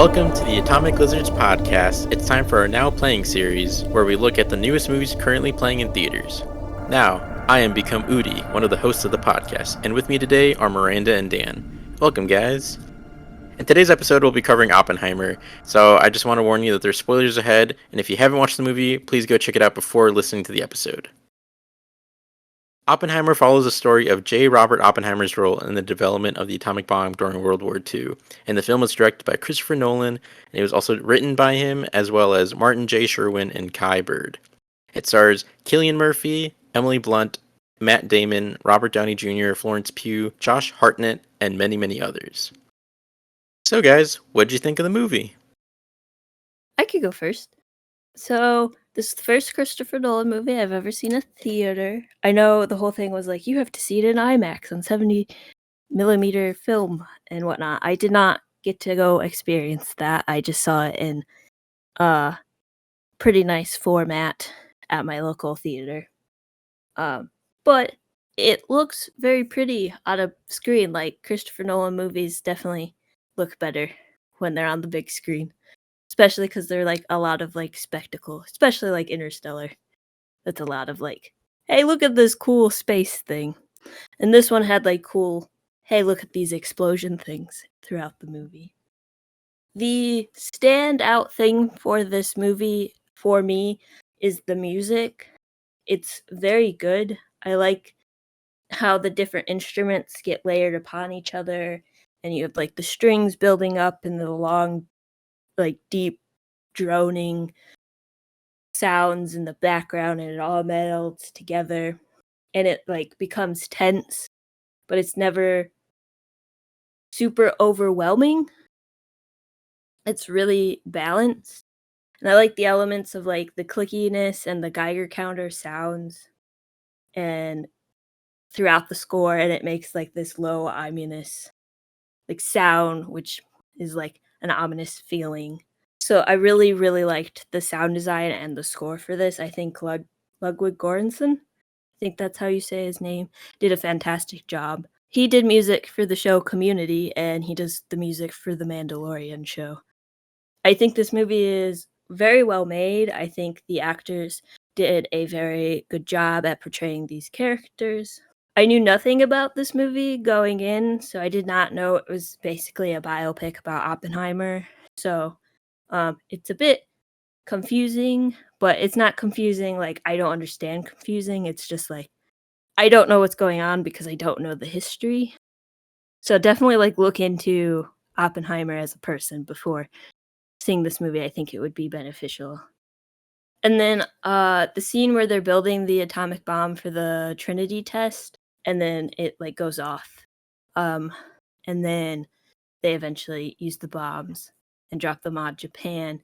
Welcome to the Atomic Lizards podcast. It's time for our Now Playing series, where we look at the newest movies currently playing in theaters. Now, I am Become Udi, one of the hosts of the podcast, and with me today are Miranda and Dan. Welcome, guys. In today's episode, we'll be covering Oppenheimer, so I just want to warn you that there's spoilers ahead, and if you haven't watched the movie, please go check it out before listening to the episode. Oppenheimer follows the story of J. Robert Oppenheimer's role in the development of the atomic bomb during World War II, and the film was directed by Christopher Nolan, and it was also written by him, as well as Martin J. Sherwin and Kai Bird. It stars Cillian Murphy, Emily Blunt, Matt Damon, Robert Downey Jr., Florence Pugh, Josh Hartnett, and many, many others. So guys, what did you think of the movie? I could go first. So, this is the first Christopher Nolan movie I've ever seen in theater. I know the whole thing was like, you have to see it in IMAX on 70mm film and whatnot. I did not get to go experience that. I just saw it in a pretty nice format at my local theater. But it looks very pretty on a screen. Like, Christopher Nolan movies definitely look better when they're on the big screen. Especially because they're, like, a lot of, like, spectacle, especially, like, Interstellar. That's a lot of, like, hey, look at this cool space thing. And this one had, like, cool, hey, look at these explosion things throughout the movie. The standout thing for this movie, for me, is the music. It's very good. I like how the different instruments get layered upon each other, and you have, like, the strings building up and the long, like, deep droning sounds in the background, and it all melds together, and it, like, becomes tense, but it's never super overwhelming. It's really balanced, and I like the elements of, like, the clickiness and the Geiger counter sounds and throughout the score, and it makes, like, this low ominous, like, sound, which is, like, an ominous feeling. So I really, really liked the sound design and the score for this. I think Ludwig Göransson, I think that's how you say his name, did a fantastic job. He did music for the show Community, and he does the music for the Mandalorian show. I think this movie is very well made. I think the actors did a very good job at portraying these characters. I knew nothing about this movie going in, so I did not know it was basically a biopic about Oppenheimer. So it's a bit confusing, but it's not confusing like I don't understand confusing. It's just like I don't know what's going on because I don't know the history. So definitely like look into Oppenheimer as a person before seeing this movie. I think it would be beneficial. And then the scene where they're building the atomic bomb for the Trinity test, and then it like goes off. And then they eventually use the bombs and drop them on Japan.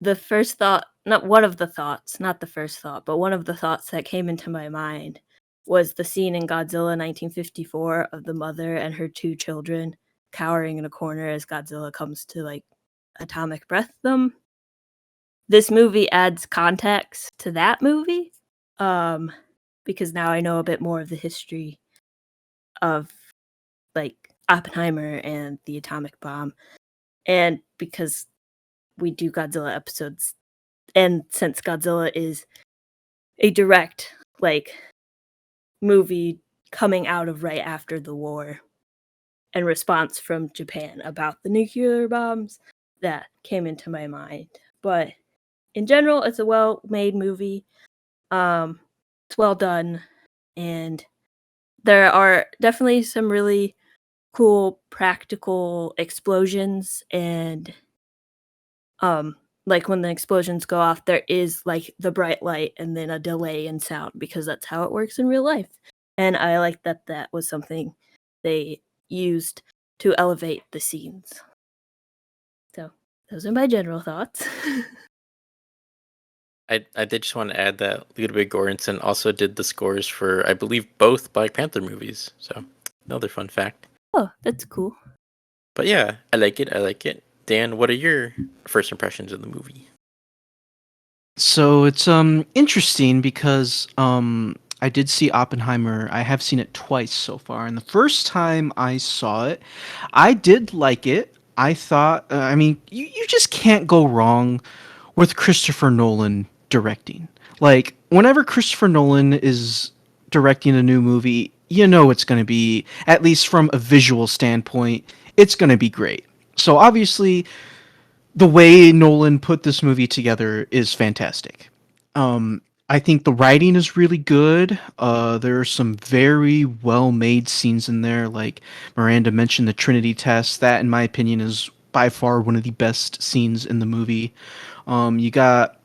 The first thought, not one of the thoughts, not the first thought, but one of the thoughts that came into my mind was the scene in Godzilla 1954 of the mother and her two children cowering in a corner as Godzilla comes to like atomic breath them. This movie adds context to that movie, because now I know a bit more of the history of like Oppenheimer and the atomic bomb, and because we do Godzilla episodes, and since Godzilla is a direct like movie coming out of right after the war and response from Japan about the nuclear bombs, that came into my mind. But in general, it's a well-made movie. It's well done, and there are definitely some really cool practical explosions, and like when the explosions go off, there is like the bright light and then a delay in sound because that's how it works in real life. And I like that that was something they used to elevate the scenes. So those are my general thoughts. I did just want to add that Ludwig Göransson also did the scores for, I believe, both Black Panther movies. So another fun fact. Oh, that's cool. But yeah, I like it. I like it. Dan, what are your first impressions of the movie? So it's interesting because I did see Oppenheimer. I have seen it twice so far, and the first time I saw it, I did like it. I thought, I mean, you just can't go wrong with Christopher Nolan directing. Like, whenever Christopher Nolan is directing a new movie, you know it's going to be, at least from a visual standpoint, it's going to be great. So obviously, the way Nolan put this movie together is fantastic. I think the writing is really good. There are some very well made scenes in there. Like Miranda mentioned the Trinity test. That, in my opinion, is by far one of the best scenes in the movie. You got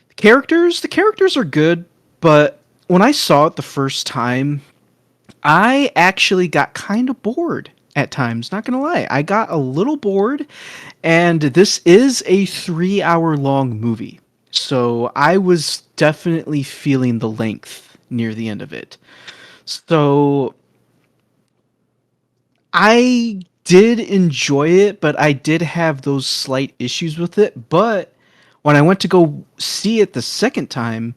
the characters. The characters are good, but when I saw it the first time, I actually got kind of bored at times. Not gonna lie, I got a little bored, and this is a 3 hour long movie. So I was definitely feeling the length near the end of it. So I did enjoy it, but I did have those slight issues with it. But when I went to go see it the second time,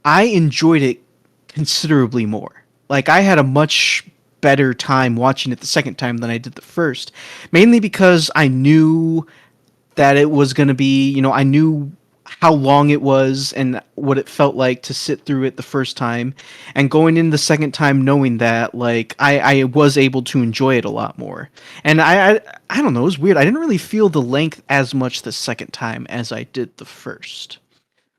I enjoyed it considerably more. Like, I had a much better time watching it the second time than I did the first, mainly because I knew that it was going to be, I knew how long it was and what it felt like to sit through it the first time, and going in the second time knowing that, like, I was able to enjoy it a lot more. And I don't know, it was weird. I didn't really feel the length as much the second time as I did the first.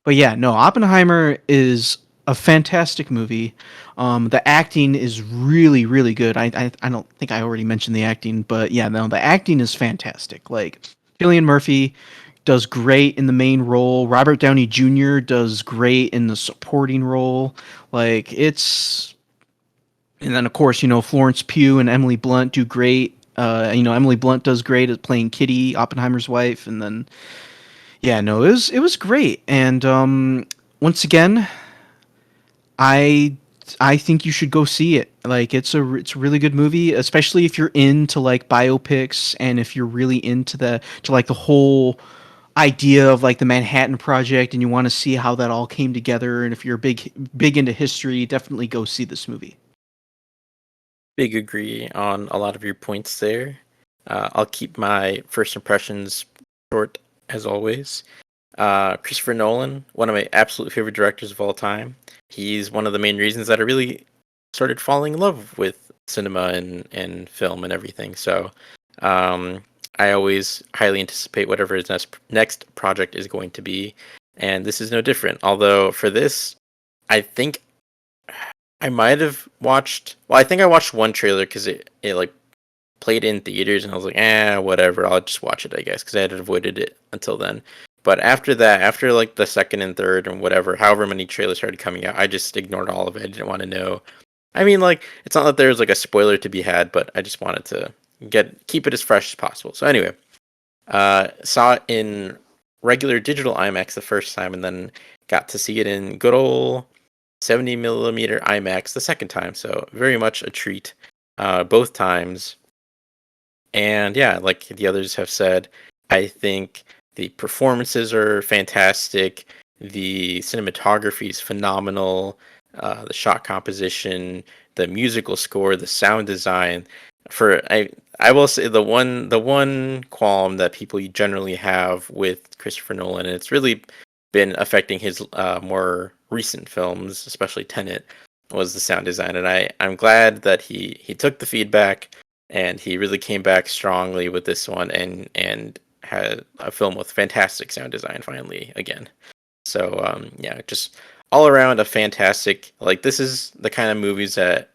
But yeah, no, Oppenheimer is a fantastic movie. The acting is really, really good. I don't think I already mentioned the acting, but yeah, no, the acting is fantastic. Like, Cillian Murphy does great in the main role. Robert Downey Jr. does great in the supporting role. Like, it's, and then of course, Florence Pugh and Emily Blunt do great. Emily Blunt does great at playing Kitty, Oppenheimer's wife, and then yeah, no, it was great. And once again, I I think you should go see it. Like, it's a really good movie, especially if you're into like biopics, and if you're really into the whole idea of like the Manhattan Project, and you want to see how that all came together, and if you're big into history, definitely go see this movie. Big agree on a lot of your points there. I'll keep my first impressions short as always. Christopher Nolan, one of my absolute favorite directors of all time. He's one of the main reasons that I really started falling in love with cinema and film and everything. So um, I always highly anticipate whatever his next project is going to be. And this is no different. Although for this, I think I might have watched. Well, I think I watched one trailer because it like played in theaters, and I was like, whatever. I'll just watch it, I guess, because I had avoided it until then. But after that, after like the second and third and whatever, however many trailers started coming out, I just ignored all of it. I didn't want to know. I mean, like, it's not that there's like a spoiler to be had, but I just wanted to keep it as fresh as possible. So anyway, saw it in regular digital IMAX the first time, and then got to see it in good old 70 millimeter IMAX the second time. So very much a treat, both times. And yeah, like the others have said, I think the performances are fantastic. The cinematography is phenomenal. The shot composition, the musical score, the sound design. I will say the one qualm that people generally have with Christopher Nolan, and it's really been affecting his more recent films, especially Tenet, was the sound design. And I'm glad that he took the feedback, and he really came back strongly with this one, and had a film with fantastic sound design finally again. So yeah, just all around a fantastic, like, this is the kind of movies that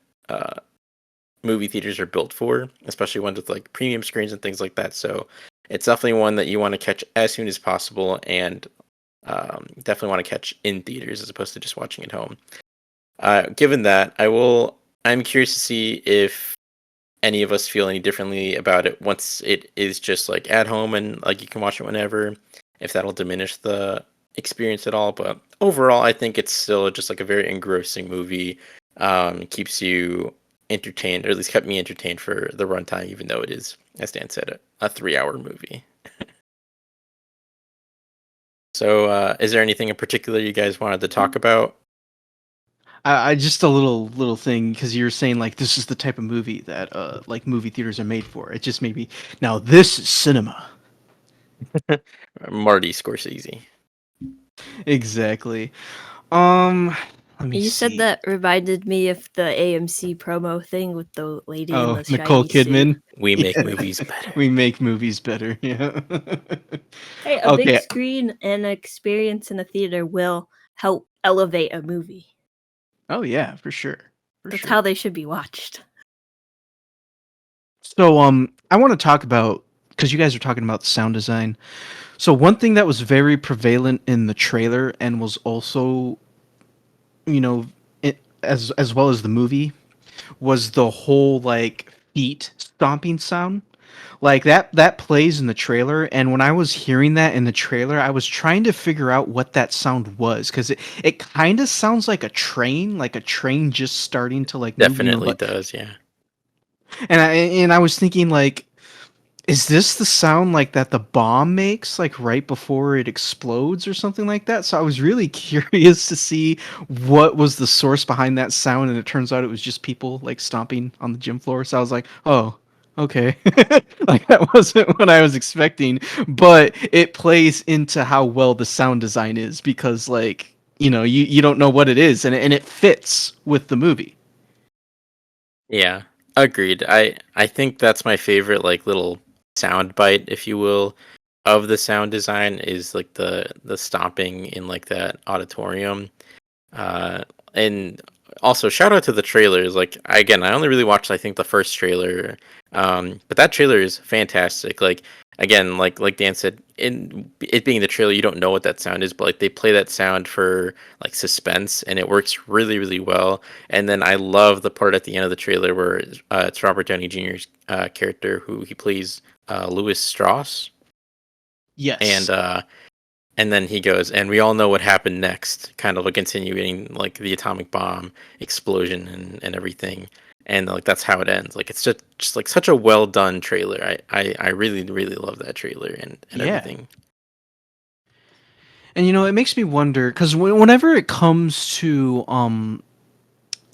movie theaters are built for, especially ones with like premium screens and things like that. So it's definitely one that you want to catch as soon as possible, and definitely want to catch in theaters as opposed to just watching at home. Given that, I'm curious to see if any of us feel any differently about it once it is just like at home and like you can watch it whenever, if that'll diminish the experience at all. But overall, I think it's still just like a very engrossing movie. Keeps you entertained, or at least kept me entertained for the runtime, even though it is, as Dan said, a 3 hour movie. So is there anything in particular you guys wanted to talk about? I just a little thing because you're saying like this is the type of movie that like movie theaters are made for. It just made me now this is cinema. Marty Scorsese. Exactly. Um, let me You said see. that reminded me of the AMC promo thing with the lady in Oh, the Nicole shiny suit. Kidman. We make Yeah. movies better. We make movies better. Yeah. Hey, a big Okay. screen and an experience in a theater will help elevate a movie. Oh yeah, for sure. For That's sure. how they should be watched. So I want to talk about because you guys are talking about the sound design. So one thing that was very prevalent in the trailer and was also, you know, as well as the movie was the whole like feet stomping sound. Like that plays in the trailer, and when I was hearing that in the trailer, I was trying to figure out what that sound was because it kind of sounds like a train just starting to like move, Definitely does, yeah. and I was thinking like, is this the sound like that the bomb makes like right before it explodes or something like that? So I was really curious to see what was the source behind that sound, and it turns out it was just people like stomping on the gym floor. So I was like, oh, okay. Like that wasn't what I was expecting, but it plays into how well the sound design is because like, you don't know what it is and it fits with the movie. Yeah, agreed. I think that's my favorite like little sound bite, if you will, of the sound design is like the stomping in like that auditorium. Uh, and also shout out to the trailers. Like again, I only really watched I think the first trailer, but that trailer is fantastic. Like again, like Dan said, in it being the trailer, you don't know what that sound is, but like they play that sound for like suspense, and it works really really well. And then I love the part at the end of the trailer where it's Robert Downey Jr.'s character who he plays Louis Strauss, Yes. and and then he goes, and we all know what happened next, kind of like continuing like the atomic bomb explosion and everything. And like that's how it ends. Like it's just like such a well done trailer. I really, really love that trailer and Yeah. everything. And it makes me wonder because whenever it comes to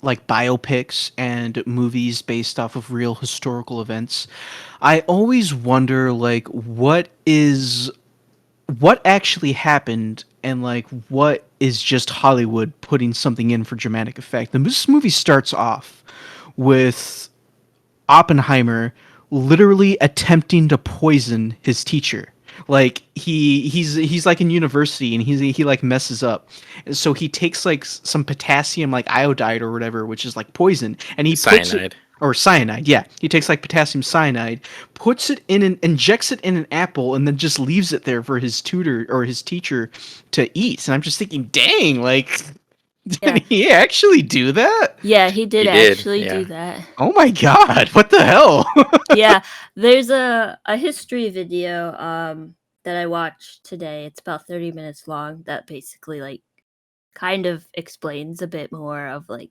like biopics and movies based off of real historical events, I always wonder like what actually happened and like what is just Hollywood putting something in for dramatic effect. This movie starts off with Oppenheimer literally attempting to poison his teacher. Like he's like in university and he like messes up. And so he takes like some potassium like iodide or whatever, which is like poison, and he puts it Cyanide. or cyanide. Yeah, he takes like potassium cyanide, puts it in an injects it in an apple, and then just leaves it there for his tutor or his teacher to eat. And I'm just thinking, dang, like Yeah. did he actually do that? Yeah, he did He did, actually do yeah. that. Oh my god, what the hell? Yeah, there's a history video that I watched today. It's about 30 minutes long that basically like kind of explains a bit more of like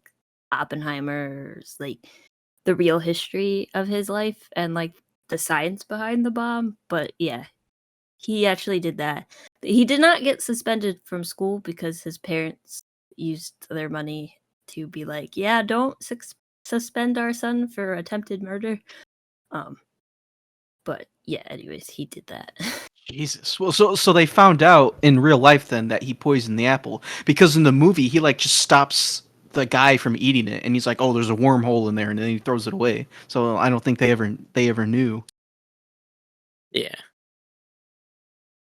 Oppenheimer's like the real history of his life and like the science behind the bomb. But yeah, he actually did that. He did not get suspended from school because his parents used their money to be like, yeah, don't suspend our son for attempted murder. Um, but yeah, anyways, he did that. Jesus. Well, so they found out in real life then that he poisoned the apple because in the movie he like just stops the guy from eating it and he's like, "Oh, there's a wormhole in there," and then he throws it away. So I don't think they ever knew. Yeah.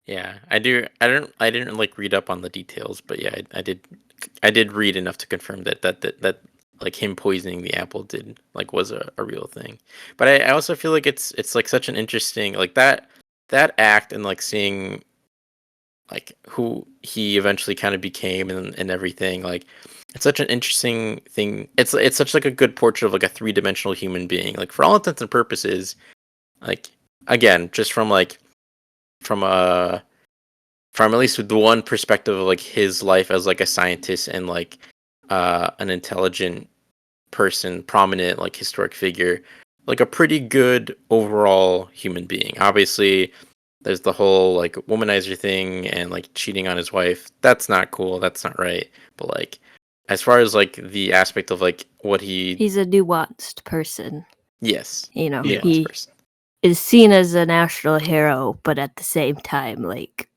Yeah. I didn't like read up on the details, but yeah, I did read enough to confirm that like him poisoning the apple did like was a real thing. But I also feel like it's like such an interesting like that act and like seeing like who he eventually kind of became and everything like it's such an interesting thing. It's such like a good portrait of like a three-dimensional human being, like for all intents and purposes. Like again, just from a from at least with the one perspective of like his life as like a scientist and like an intelligent person, prominent like historic figure, like a pretty good overall human being. Obviously there's the whole like womanizer thing and like cheating on his wife. That's not cool. That's not right. But like as far as like the aspect of like what He's a nuanced person. yes, You know, Yeah. nuanced he person. is seen as a national hero, but at the same time, like,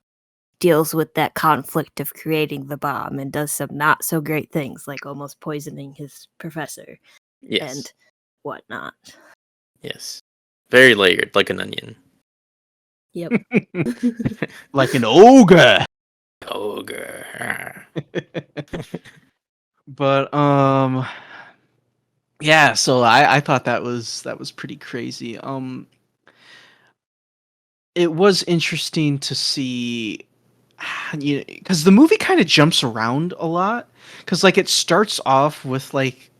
deals with that conflict of creating the bomb and does some not so great things, like almost poisoning his professor Yes, and whatnot. yes, very layered, like an onion. Yep. Like an ogre. Ogre. But yeah, so I thought that was pretty crazy. It was interesting to see, you because the movie kind of jumps around a lot, because like it starts off with like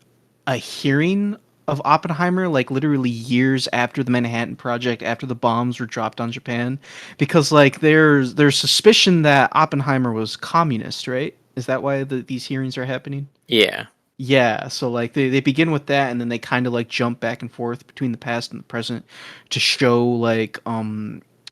a hearing of Oppenheimer, like literally years after the Manhattan Project, after the bombs were dropped on Japan, because like there's suspicion that Oppenheimer was communist, right? Is that why these hearings are happening? Yeah, Yeah, so like they begin with that, and then they kind of like jump back and forth between the past and the present to show like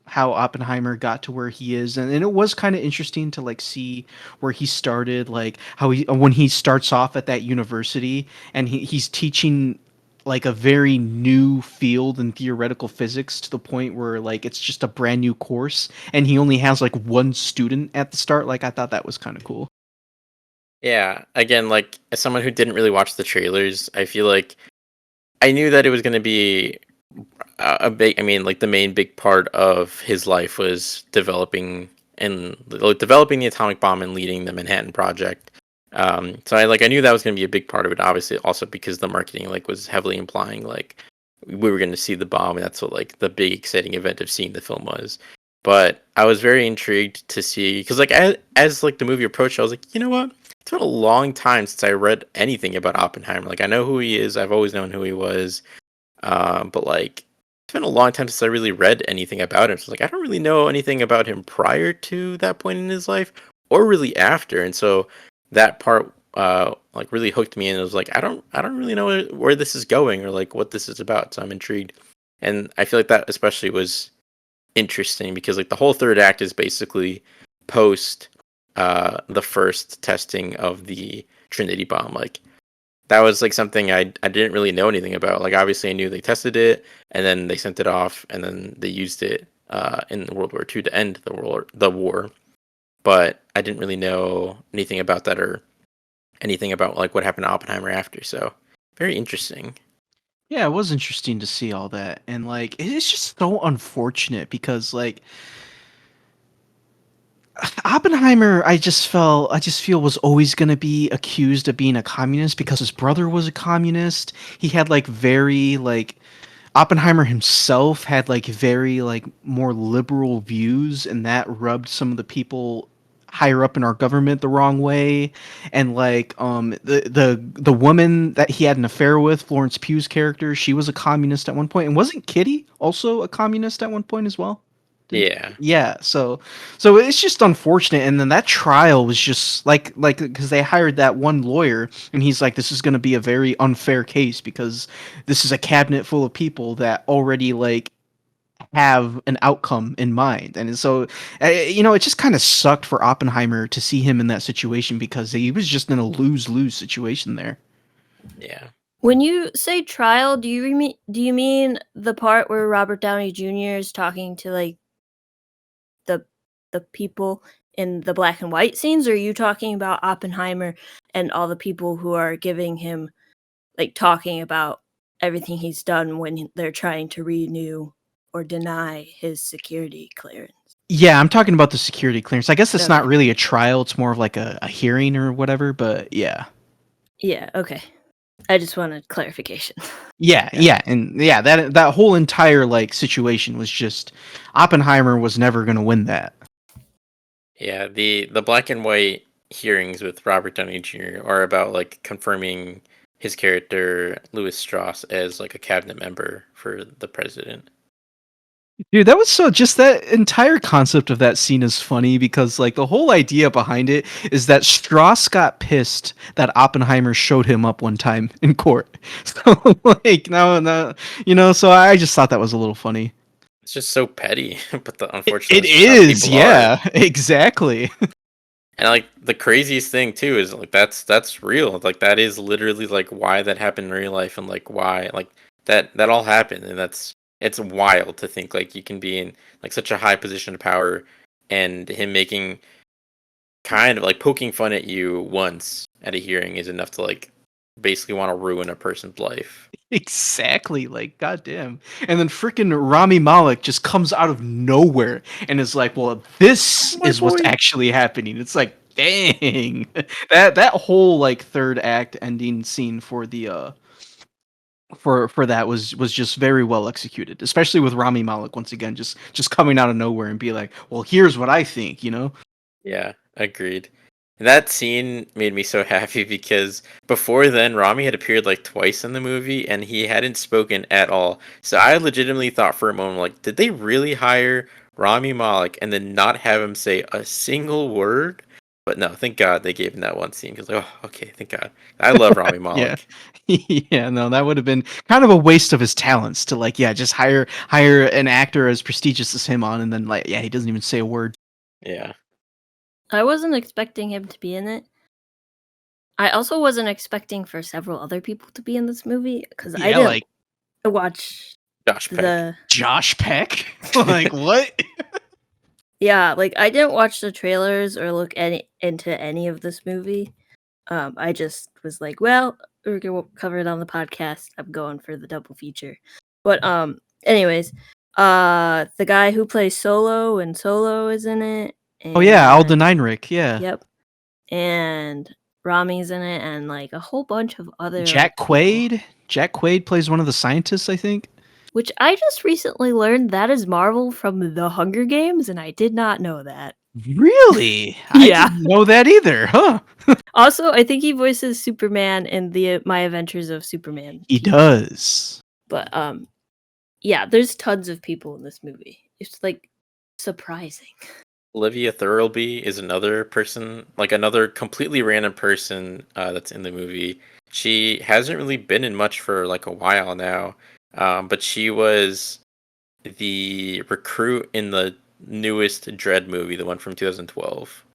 how Oppenheimer got to where he is, and it was kind of interesting to like see where he started, like how he when he starts off at that university and he's teaching like a very new field in theoretical physics to the point where like it's just a brand new course and he only has like one student at the start. Like I thought that was kind of cool. yeah. Again, like as someone who didn't really watch the trailers, I feel like I knew that it was going to be a big. I mean, like the main big part of his life was developing the atomic bomb and leading the Manhattan Project. So I knew that was going to be a big part of it. Obviously, also because the marketing like was heavily implying like we were going to see the bomb, and that's what like the big exciting event of seeing the film was. But I was very intrigued to see because like as like the movie approached, I was like, you know what? It's been a long time since I read anything about Oppenheimer. Like I know who he is. I've always known who he was. But like it's been a long time since I really read anything about him. So like I don't really know anything about him prior to that point in his life or really after. And so that part like really hooked me and it was like I don't really know where this is going or like what this is about. So I'm intrigued. And I feel like that especially was interesting because like the whole third act is basically post the first testing of the Trinity bomb. Like that was like something I didn't really know anything about. Like obviously I knew they tested it and then they sent it off and then they used it in World War II to end the war. But I didn't really know anything about that or anything about like what happened to Oppenheimer after. So very interesting. Yeah, it was interesting to see all that. And like it's just so unfortunate because like Oppenheimer, I just feel was always going to be accused of being a communist because his brother was a communist. He had like very like Oppenheimer himself had like very like more liberal views, and that rubbed some of the people higher up in our government the wrong way. And like the woman that he had an affair with, Florence Pugh's character, she was a communist at one point, and wasn't Kitty also a communist at one point as well? Yeah. Yeah, so it's just unfortunate, and then that trial was just like because they hired that one lawyer, and he's like, this is going to be a very unfair case because this is a cabinet full of people that already like have an outcome in mind, and so it just kind of sucked for Oppenheimer to see him in that situation because he was just in a lose-lose situation there. Yeah. When you say trial, do you mean the part where Robert Downey Jr. is talking to like the people in the black and white scenes, or are you talking about Oppenheimer and all the people who are giving him like talking about everything he's done when they're trying to renew or deny his security clearance? Yeah, I'm talking about the security clearance. I guess it's not Okay. really a trial; it's more of like a hearing or whatever. But yeah. Yeah, okay. I just wanted clarification. Yeah, Yeah. yeah, and yeah, that whole entire like situation was just Oppenheimer was never gonna win that. Yeah. The black and white hearings with Robert Downey Jr. are about like confirming his character Louis Strauss as like a cabinet member for the president. Dude, that was so just that entire concept of that scene is funny because like the whole idea behind it is that Strauss got pissed that Oppenheimer showed him up one time in court. So like no, so I just thought that was a little funny. It's just so petty, but It unfortunately, that's just how is, people are. yeah, exactly. And like the craziest thing too is like that's real. Like that is literally like why that happened in real life and like why like that all happened and it's wild to think like you can be in like such a high position of power and him making kind of like poking fun at you once at a hearing is enough to like basically want to ruin a person's life. Exactly, like goddamn. And then freaking Rami Malek just comes out of nowhere and is like, "Well, this My is what's boy. actually happening." It's like, dang. That whole like third act ending scene for the for that was just very well executed, especially with Rami Malek once again just coming out of nowhere and be like, "Well, here's what I think," you know? Yeah, agreed. And that scene made me so happy because before then, Rami had appeared like twice in the movie and he hadn't spoken at all. So I legitimately thought for a moment, like, did they really hire Rami Malek and then not have him say a single word? But no, thank God they gave him that one scene because, oh, okay, thank God. I love Rami Yeah. Malek. Yeah, no, that would have been kind of a waste of his talents to like, yeah, just hire an actor as prestigious as him on, and then like, yeah, he doesn't even say a word. Yeah. I wasn't expecting him to be in it. I also wasn't expecting for several other people to be in this movie because I Yeah, didn't like watch Josh Peck. the Josh Peck. Like what? yeah, like I didn't watch the trailers or look into any of this movie. I just was like, well, we're gonna cover it on the podcast. I'm going for the double feature. But anyways, the guy who plays Solo and Solo is in it, Oh yeah, Alden and Ehrenreich. Yeah, yep, and Rami's in it, and like a whole bunch of other Jack like people. Quaid. Jack Quaid plays one of the scientists, I think. Which I just recently learned that is Marvel from the Hunger Games, and I did not know that. Really? I Yeah. didn't know that either, huh? Also, I think he voices Superman in the My Adventures of Superman He TV. does. But yeah, there's tons of people in this movie. It's like surprising. Olivia Thirlby is another person, like another completely random person that's in the movie. She hasn't really been in much for like a while now, but she was the recruit in the newest Dread movie, the one from 2012,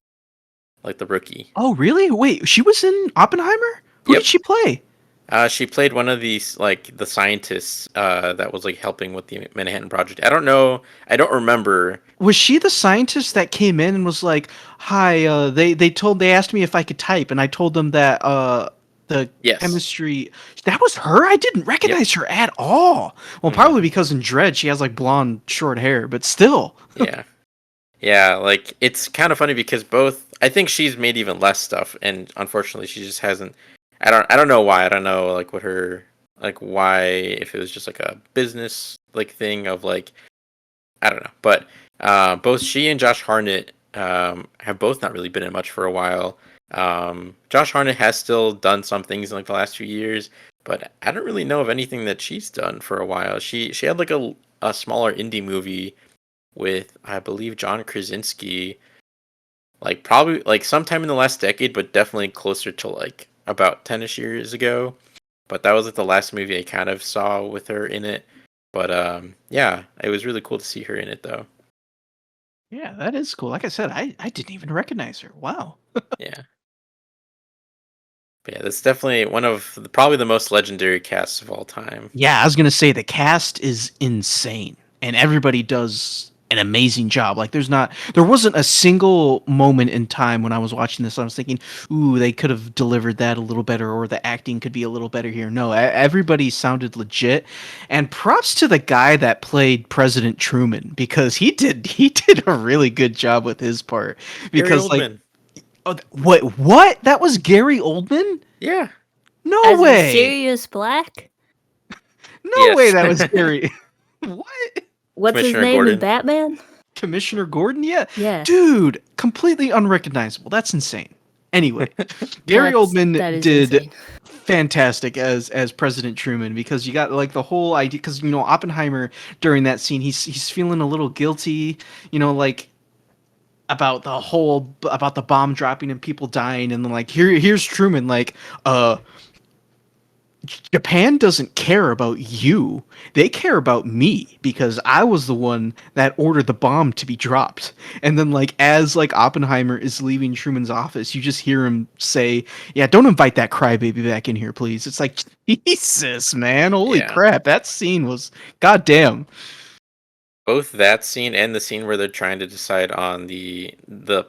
like the rookie. Oh, really? Wait, she was in Oppenheimer? Who did Yep. she play? She played one of these like the scientists that was like helping with the Manhattan Project. I don't know. I don't remember. Was she the scientist that came in and was like, "Hi, they asked me if I could type, and I told them that the Yes. chemistry that was her. I didn't Yep. recognize her at all. Well, Hmm. probably because in Dread she has like blonde short hair, but still. Yeah. Yeah, like it's kind of funny because both I think she's made even less stuff and unfortunately she just hasn't I don't know why. I don't know like what her like why if it was just like a business like thing of like I don't know. But both she and Josh Hartnett have both not really been in much for a while. Josh Hartnett has still done some things in like the last few years, but I don't really know of anything that she's done for a while. She had like a smaller indie movie with I believe John Krasinski, like probably like sometime in the last decade, but definitely closer to like about 10ish years ago. But that was like the last movie I kind of saw with her in it. But yeah, it was really cool to see her in it though. Yeah, that is cool. Like I said, I didn't even recognize her. Wow. Yeah. But yeah, that's definitely one of probably the most legendary casts of all time. Yeah, I was gonna say the cast is insane, and everybody does an amazing job. Like, there wasn't a single moment in time when I was watching this I was thinking, "Ooh, they could have delivered that a little better, or the acting could be a little better here." No, everybody sounded legit, and props to the guy that played President Truman because he did a really good job with his part. Gary Because like, Oldman. oh, what? That was Gary Oldman? Yeah. No As in way! Sirius Black? No way Yes. that was Gary. What? What's his Commissioner name in Gordon. Batman? Commissioner Gordon? Yeah. Yeah. Dude, completely unrecognizable. That's insane. Anyway, Gary Oldman That is did insane. fantastic as President Truman because you got like the whole idea because Oppenheimer during that scene he's feeling a little guilty, like about the bomb dropping and people dying and then like here's Truman like uh Japan doesn't care about you. They care about me because I was the one that ordered the bomb to be dropped. And then like as like Oppenheimer is leaving Truman's office, you just hear him say, "Yeah, don't invite that crybaby back in here, please." It's like Jesus, man. Holy Yeah. crap. That scene was goddamn. Both that scene and the scene where they're trying to decide on the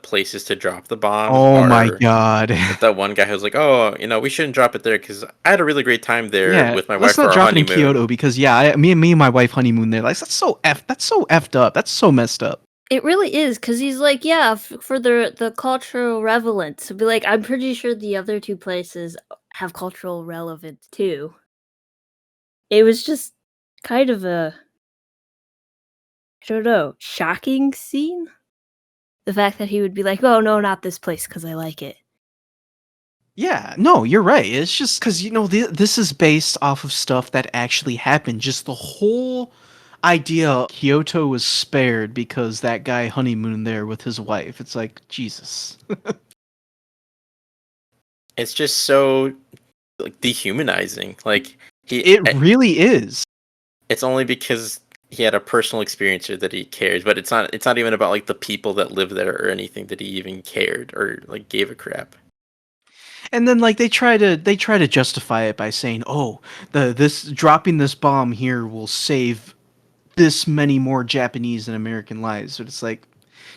places to drop the bomb Oh my are god. with that one guy who's like, "Oh, we shouldn't drop it there because I had a really great time there Yeah, with my let's wife for not our drop it in honeymoon." Kyoto because yeah, me and my wife honeymoon there. Like that's so effed up. That's so messed up. It really is, because he's like, yeah, for the cultural relevance. Be like, I'm pretty sure the other two places have cultural relevance too. It was just kind of a, I don't know, shocking scene. The fact that he would be like, oh no, not this place because I like it. Yeah, no, you're right. It's just because this is based off of stuff that actually happened. Just the whole idea Kyoto was spared because that guy honeymooned there with his wife. It's like Jesus. It's just so like dehumanizing. Like It really is. it's only because he had a personal experience here that he cares, but it's not even about like the people that live there or anything that he even cared or like gave a crap. And then like they try to justify it by saying, "Oh, this dropping this bomb here will save this many more Japanese and American lives." But it's like,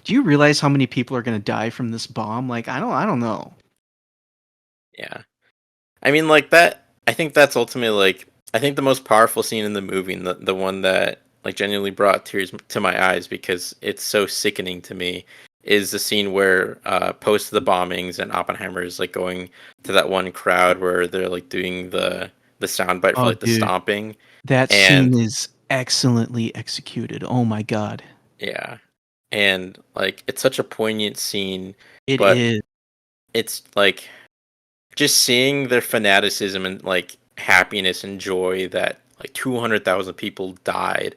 do you realize how many people are going to die from this bomb? Like, I don't know. Yeah. I mean, like that. I think that's ultimately like I think the most powerful scene in the movie, and the one that like genuinely brought tears to my eyes because it's so sickening to me, is the scene where post the bombings and Oppenheimer is like going to that one crowd where they're like doing the soundbite for Oh, like the dude, stomping, that scene and is excellently executed. Oh my god. yeah, and like it's such a poignant scene, It but is. it's like just seeing their fanaticism and like happiness and joy that like 200,000 people died.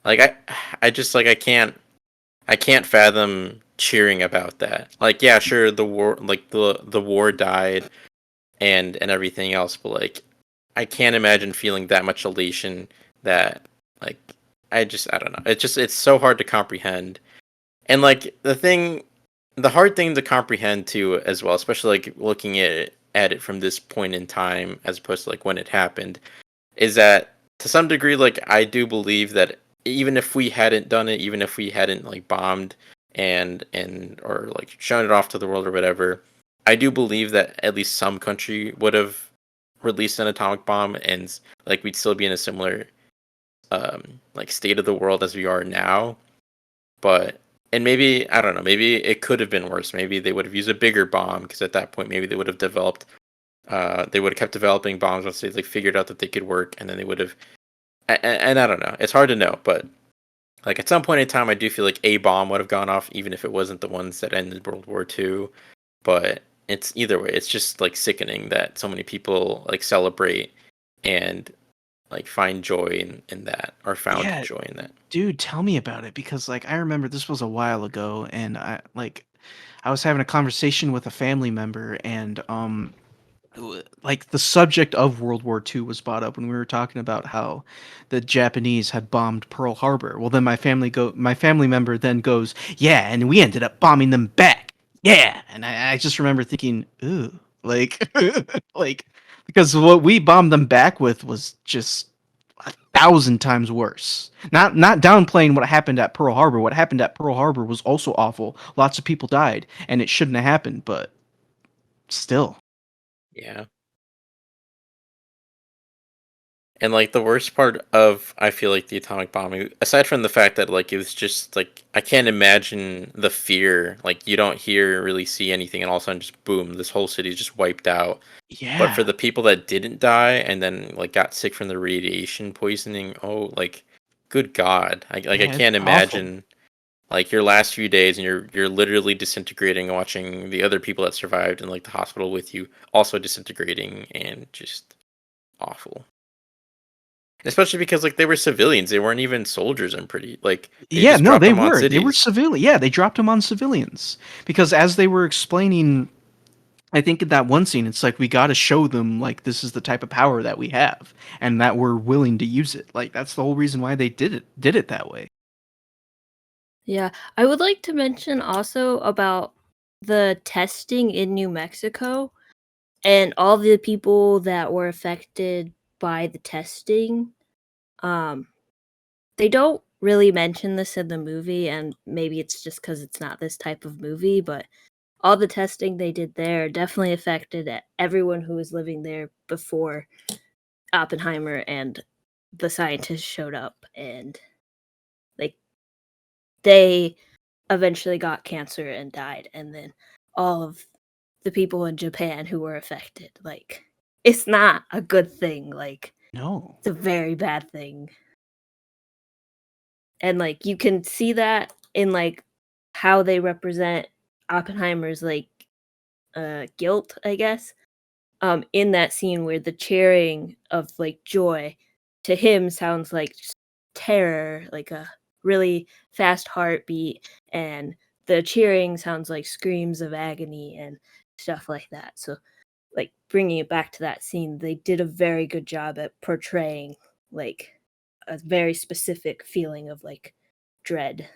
Like I just like I can't fathom cheering about that. Like yeah, sure the war like the war died and everything else, but like I can't imagine feeling that much elation that like I don't know. It's so hard to comprehend. And like the hard thing to comprehend too, as well, especially like looking at it from this point in time, as opposed to like when it happened, is that to some degree, like I do believe that even if we hadn't done it, even if we hadn't like bombed and or like shown it off to the world or whatever, I do believe that at least some country would have released an atomic bomb, and like we'd still be in a similar like state of the world as we are now. But and maybe I don't know, maybe it could have been worse. Maybe they would have used a bigger bomb because at that point maybe they would have developed they would have kept developing bombs once they like figured out that they could work, and then they would have and I don't know. It's hard to know, but like at some point in time I do feel like a bomb would have gone off even if it wasn't the ones that ended World War II. But it's either way, it's just like sickening that so many people like celebrate and like find joy in that or found Yeah, joy in that. dude, tell me about it because like I remember this was a while ago and I was having a conversation with a family member and like the subject of World War II was brought up when we were talking about how the Japanese had bombed Pearl Harbor. Well, then my family member then goes, "Yeah, and we ended up bombing them back." Yeah, and I just remember thinking, "Ooh, like, like because what we bombed them back with was just 1,000 times worse. Not downplaying what happened at Pearl Harbor. What happened at Pearl Harbor was also awful. Lots of people died, and it shouldn't have happened, but still." Yeah. And like the worst part of I feel like the atomic bombing, aside from the fact that like it was just like I can't imagine the fear. Like you don't hear really see anything, and all of a sudden just boom, this whole city is just wiped out. But for Yeah. the people that didn't die and then like got sick from the radiation poisoning, oh like good God. I Yeah, it's can't awful. imagine like your last few days and you're literally disintegrating watching the other people that survived in like the hospital with you also disintegrating and just awful. Especially because like they were civilians, they weren't even soldiers. I'm pretty like they Yeah, just no, dropped they them on were. They were cities. civilian. Yeah, they dropped them on civilians because as they were explaining I think in that one scene, it's like we got to show them like this is the type of power that we have, and that we're willing to use it. Like that's the whole reason why they did it that way. Yeah, I would like to mention also about the testing in New Mexico and all the people that were affected by the testing. Um, they don't really mention this in the movie, and maybe it's just because it's not this type of movie, but all the testing they did there definitely affected everyone who was living there before Oppenheimer and the scientists showed up, and like they eventually got cancer and died, and then all of the people in Japan who were affected. Like, it's not a good thing. Like, No. it's a very bad thing. And like you can see that in like how they represent Oppenheimer's like guilt, I guess. In that scene where the cheering of like joy to him sounds like just terror, like a really fast heartbeat, and the cheering sounds like screams of agony and stuff like that. So like bringing it back to that scene, they did a very good job at portraying like a very specific feeling of like dread.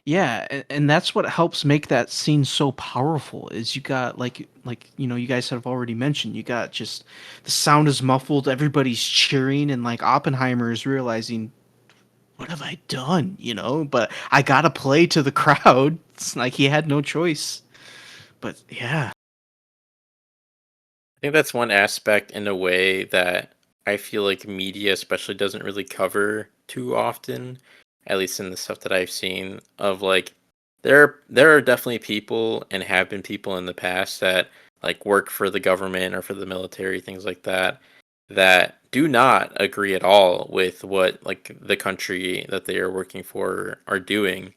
Yeah, and that's what helps make that scene so powerful. Is you got like you guys have already mentioned, you got just the sound is muffled, everybody's cheering, and like Oppenheimer is realizing what have I done, But I gotta play to the crowd. It's like he had no choice. But yeah. I think that's one aspect in a way that I feel like media especially doesn't really cover too often, at least in the stuff that I've seen of like there are definitely people and have been people in the past that like work for the government or for the military, things like that, that do not agree at all with what like the country that they are working for are doing,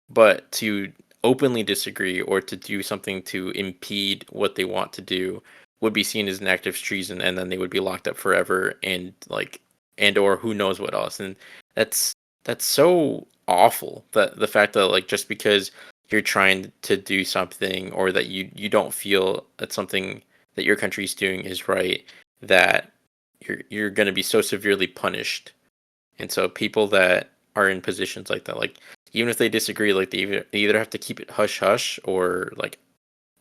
but to openly disagree or to do something to impede what they want to do would be seen as an act of treason, and then they would be locked up forever, and like and or who knows what else. And that's that's so awful, that the fact that like just because you're trying to do something, or that you don't feel that something that your country's doing is right, that you're going to be so severely punished. And so people that are in positions like that, like even if they disagree, like they either have to keep it hush hush, or like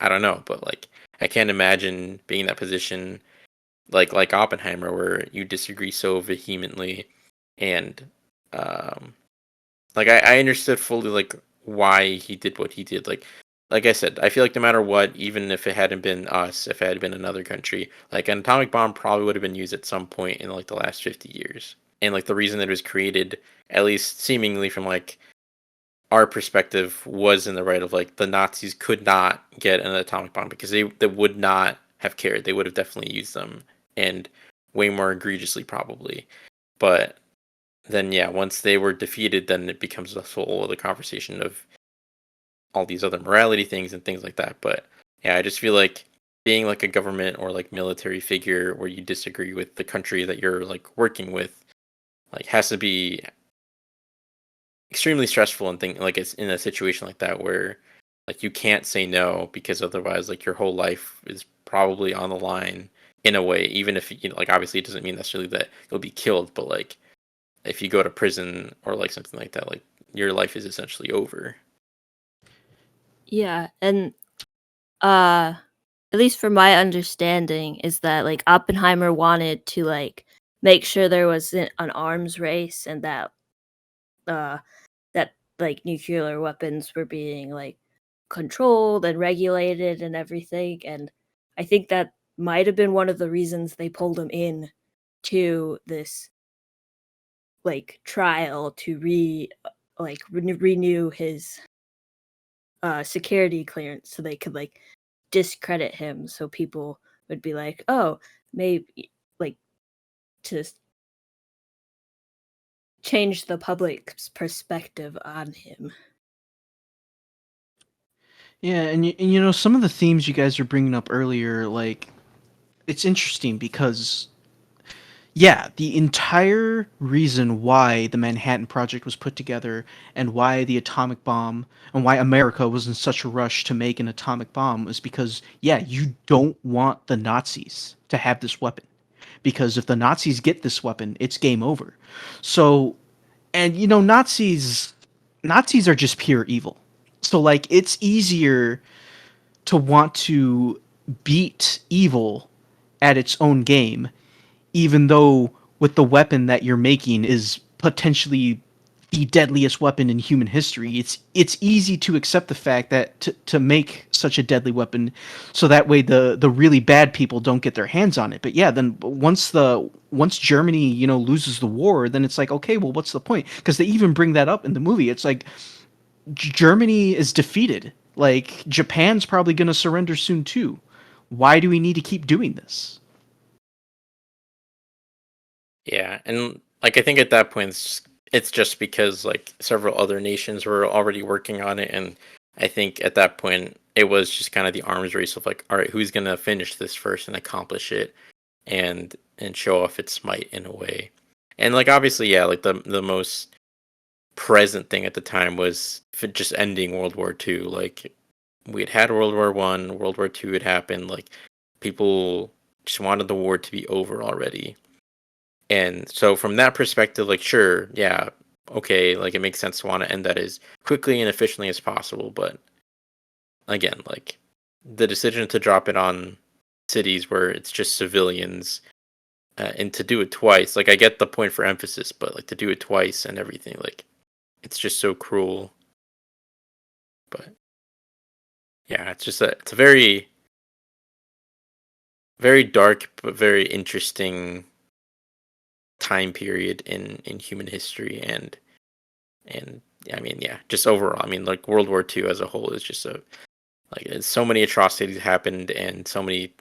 I don't know, but like I can't imagine being in that position, like Oppenheimer, where you disagree so vehemently. And um like I understood fully like why he did what he did. Like I said, I feel like no matter what, even if it hadn't been us, if it had been another country, like an atomic bomb probably would have been used at some point in like the last 50 years. And like the reason that it was created, at least seemingly from like our perspective, was in the right of like the Nazis could not get an atomic bomb because they would not have cared. They would have definitely used them, and way more egregiously probably. But then yeah, once they were defeated, then it becomes a whole other conversation of all these other morality things and things like that. But yeah, I just feel like being like a government or like military figure where you disagree with the country that you're like working with, like has to be extremely stressful, and think like it's in a situation like that where like you can't say no, because otherwise like your whole life is probably on the line in a way, even if like obviously it doesn't mean necessarily that you'll be killed, but like if you go to prison or like something like that, like your life is essentially over. Yeah, and at least from my understanding is that like Oppenheimer wanted to like make sure there wasn't an arms race, and uh that like nuclear weapons were being like controlled and regulated and everything. And I think that might have been one of the reasons they pulled him in to this like trial to renew his security clearance, so they could like discredit him, so people would be like, oh, maybe like to change the public's perspective on him. Yeah, and some of the themes you guys were bringing up earlier, like it's interesting because Yeah, the entire reason why the Manhattan Project was put together and why the atomic bomb and why America was in such a rush to make an atomic bomb was because, yeah, you don't want the Nazis to have this weapon. Because if the Nazis get this weapon, it's game over. So, and you know, Nazis are just pure evil. So like it's easier to want to beat evil at its own game, even though with the weapon that you're making is potentially the deadliest weapon in human history. It's easy to accept the fact that to make such a deadly weapon, so that way the really bad people don't get their hands on it. But yeah, then once Germany loses the war, then it's like, okay, well, what's the point? Because they even bring that up in the movie. It's like Germany is defeated. Like Japan's probably going to surrender soon too. Why do we need to keep doing this? Yeah, and like I think at that point it's just because like several other nations were already working on it, and I think at that point it was just kind of the arms race of like, all right, who's gonna finish this first and accomplish it, and show off its might in a way, and like obviously, yeah, like the most present thing at the time was just ending World War II. Like we had World War One, World War Two had happened, like people just wanted the war to be over already. And so from that perspective, like sure, yeah, okay, like it makes sense to want to end that as quickly and efficiently as possible. But again, like the decision to drop it on cities where it's just civilians and to do it twice, like I get the point for emphasis, but like to do it twice and everything, like it's just so cruel. But yeah, it's a very very dark but very interesting time period in human history and I mean, yeah, just overall, I mean, like World War II as a whole is just so many atrocities happened and so many,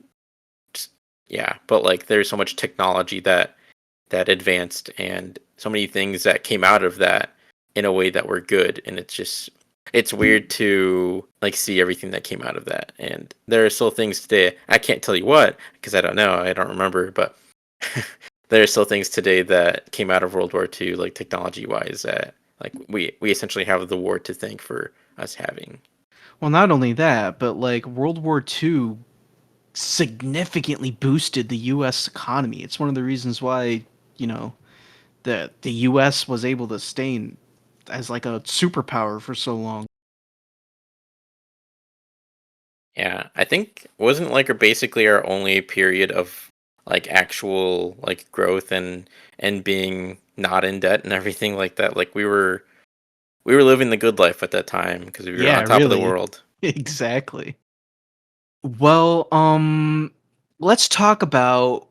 just, yeah, but like there's so much technology that advanced and so many things that came out of that in a way that were good, and it's weird to like see everything that came out of that, and there are still things today. I can't tell you what because I don't know, I don't remember, but there are still things today that came out of World War II, like technology wise, that like we essentially have the war to thank for us having. Well, not only that, but like World War II significantly boosted the US economy. It's one of the reasons why, you know, the US was able to stay as like a superpower for so long. Yeah, I think wasn't like basically our only period of like actual like growth and being not in debt and everything like that. Like we were living the good life at that time because we were Yeah, on top of the really. world. Exactly. Well, let's talk about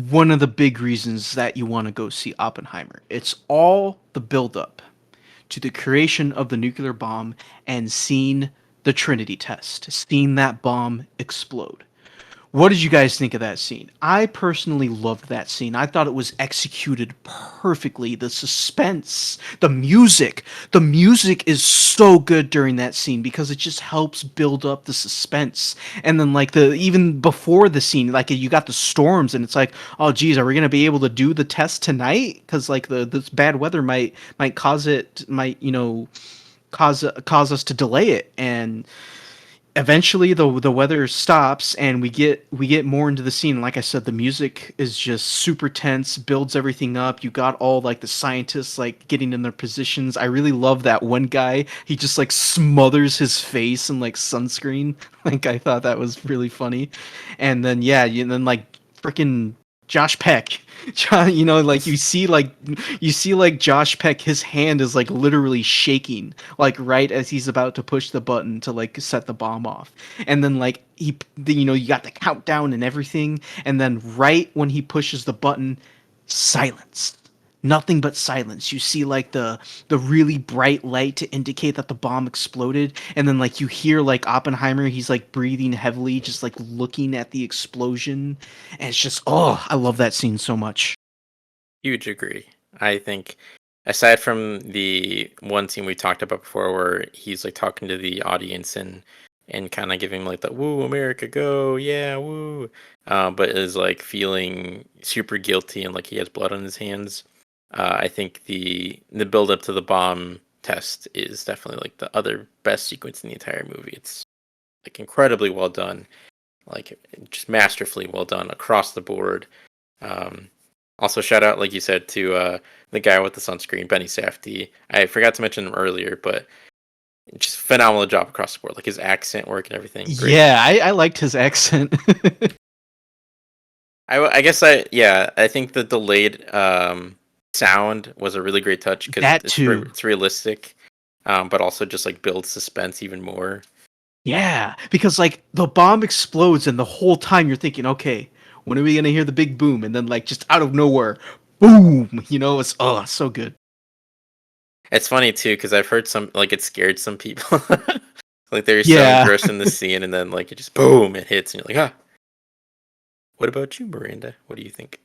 one of the big reasons that you want to go see Oppenheimer. It's all the buildup to the creation of the nuclear bomb and seeing the Trinity test, seeing that bomb explode. What did you guys think of that scene? I personally loved that scene. I thought it was executed perfectly. The suspense, the music is so good during that scene because it just helps build up the suspense. And then like the even before the scene, like you got the storms and it's like, oh geez, are we gonna be able to do the test tonight? Because like the this bad weather might cause it might cause us to delay it and eventually the weather stops and we get more into the scene. Like I said, the music is just super tense, builds everything up. You got all like the scientists like getting in their positions. I really love that one guy. He just like smothers his face in like sunscreen. Like I thought that was really funny. And then yeah, and then like freaking Josh Peck. Like you see like Josh Peck, his hand is like literally shaking, like right as he's about to push the button to like set the bomb off. And then like you got the countdown and everything, and then right when he pushes the button, silence. Nothing but silence. You see like the really bright light to indicate that the bomb exploded, and then like you hear like Oppenheimer, he's like breathing heavily, just like looking at the explosion, and it's just, oh, I love that scene so much. Huge agree. I think aside from the one scene we talked about before where he's like talking to the audience and kind of giving like the "Woo, America, go, yeah, woo," but is like feeling super guilty and like he has blood on his hands. I think the build up to the bomb test is definitely like the other best sequence in the entire movie. It's like incredibly well done, like just masterfully well done across the board. Um, Also, shout out, like you said, to the guy with the sunscreen, Benny Safdie. I forgot to mention him earlier, but just phenomenal job across the board. Like his accent work and everything, great. Yeah, I liked his accent. I guess I think the delayed sound was a really great touch because That too. it's realistic, but also just like builds suspense even more. Yeah, because like the bomb explodes and the whole time you're thinking, okay, when are we gonna hear the big boom? And then like just out of nowhere, boom! It's so good. It's funny too because I've heard some like it scared some people. Like they're so Yeah. engrossed in the scene, and then like it just boom, it hits, and you're like, ah. What about you, Miranda? What do you think?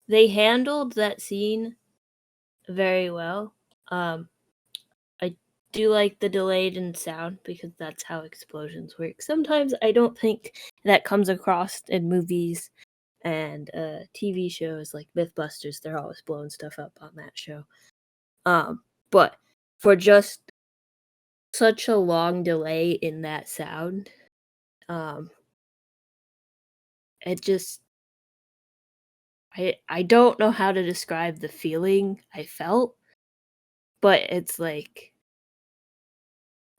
They handled that scene very well. I do like the delayed in sound because that's how explosions work. Sometimes I don't think that comes across in movies and TV shows like Mythbusters. They're always blowing stuff up on that show. But for just such a long delay in that sound, um, it just I don't know how to describe the feeling I felt, but it's like,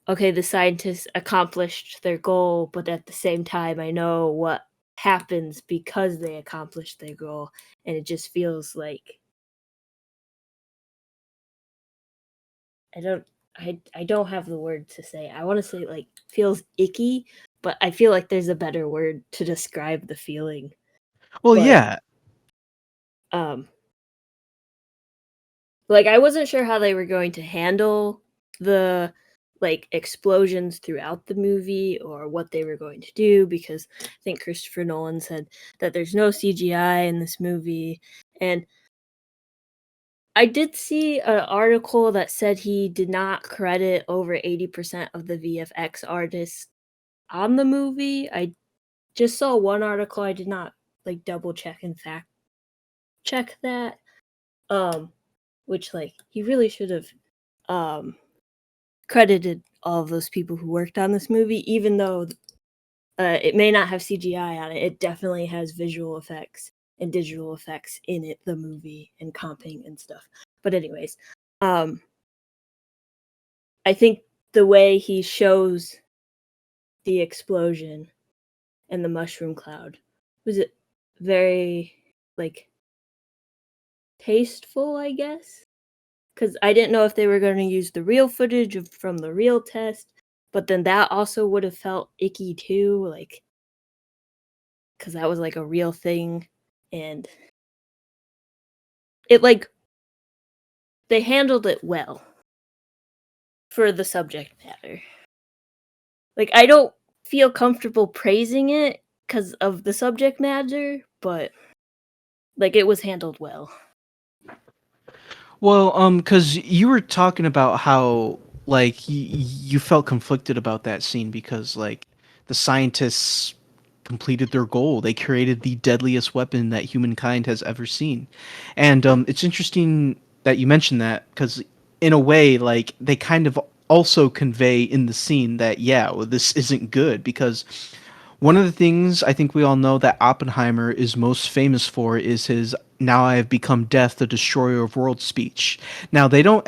okay, the scientists accomplished their goal, but at the same time, I know what happens because they accomplished their goal, and it just feels like I don't I don't have the word to say. I want to say like feels icky, but I feel like there's a better word to describe the feeling. Well, But yeah. um like I wasn't sure how they were going to handle the like explosions throughout the movie or what they were going to do because I think Christopher Nolan said that there's no CGI in this movie. And I did see an article that said he did not credit over 80% of the VFX artists on the movie. I just saw one article. I did not like double check and fact check that. Which like he really should have um credited all of those people who worked on this movie, even though it may not have CGI on it. It definitely has visual effects and digital effects in it, the movie, and comping and stuff. But anyways, um, I think the way he shows the explosion and the mushroom cloud was it very like tasteful, I guess. Because I didn't know if they were going to use the real footage from the real test, but then that also would have felt icky too, like because that was like a real thing, and it like they handled it well for the subject matter. Like I don't feel comfortable praising it because of the subject matter, but like it was handled well. Well, because you were talking about how like you felt conflicted about that scene because like the scientists completed their goal. They created the deadliest weapon that humankind has ever seen, and it's interesting that you mentioned that because in a way, like they kind of also convey in the scene that yeah, well, this isn't good because one of the things I think we all know that Oppenheimer is most famous for is his "Now I have become death, the destroyer of worlds" speech. Now they don't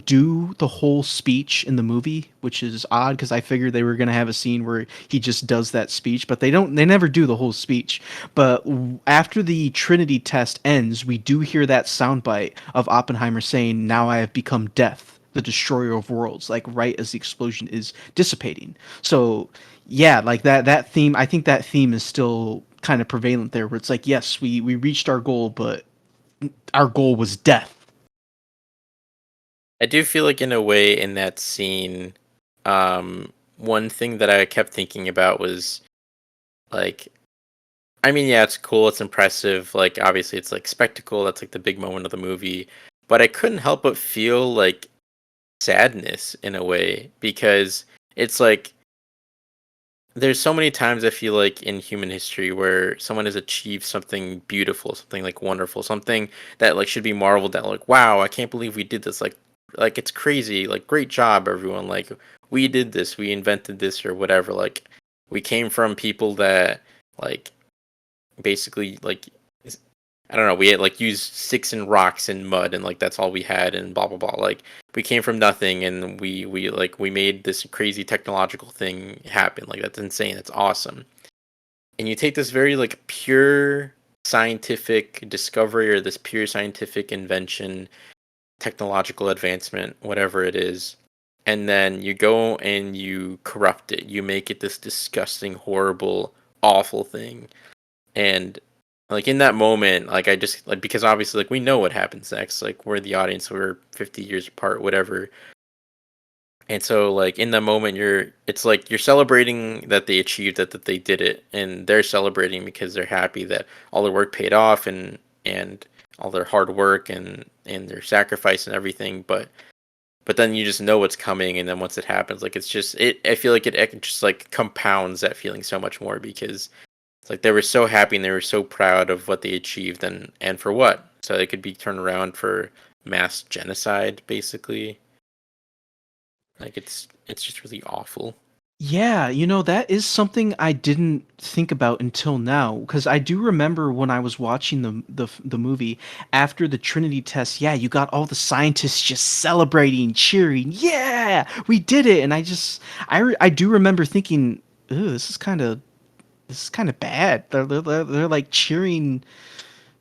do the whole speech in the movie, which is odd because I figured they were going to have a scene where he just does that speech, but they never do the whole speech. But after the Trinity test ends, we do hear that soundbite of Oppenheimer saying, "Now I have become death, the destroyer of worlds," like right as the explosion is dissipating. So yeah, like that theme, I think that theme is still kind of prevalent there where it's like, yes, we reached our goal, but our goal was death. I do feel like in a way in that scene, one thing that I kept thinking about was like, I mean, yeah, it's cool, it's impressive. Like, obviously, it's like spectacle. That's like the big moment of the movie. But I couldn't help but feel like sadness in a way because it's like there's so many times I feel like in human history where someone has achieved something beautiful, something like wonderful, something that like should be marveled at. Like, wow, I can't believe we did this. Like it's crazy. Like, great job, everyone. Like, we did this. We invented this or whatever. Like, we came from people that like basically like I don't know. We had like used sticks and rocks and mud, and like that's all we had, and blah blah blah. Like we came from nothing, and we made this crazy technological thing happen. Like that's insane. That's awesome. And you take this very like pure scientific discovery or this pure scientific invention, technological advancement, whatever it is, and then you go and you corrupt it. You make it this disgusting, horrible, awful thing, and like in that moment, like I just like because obviously like we know what happens next. Like we're the audience, we're 50 years apart, whatever. And so like in that moment it's like you're celebrating that they achieved it, that they did it, and they're celebrating because they're happy that all their work paid off and all their hard work and their sacrifice and everything, but then you just know what's coming, and then once it happens, like it's just it I feel like it just like compounds that feeling so much more because it's like they were so happy and they were so proud of what they achieved and for what? So they could be turned around for mass genocide, basically. Like it's just really awful. Yeah, that is something I didn't think about until now because I do remember when I was watching the movie after the Trinity test. Yeah, you got all the scientists just celebrating, cheering. Yeah, we did it, and I do remember thinking, "Ooh, this is kind of bad." They're like cheering.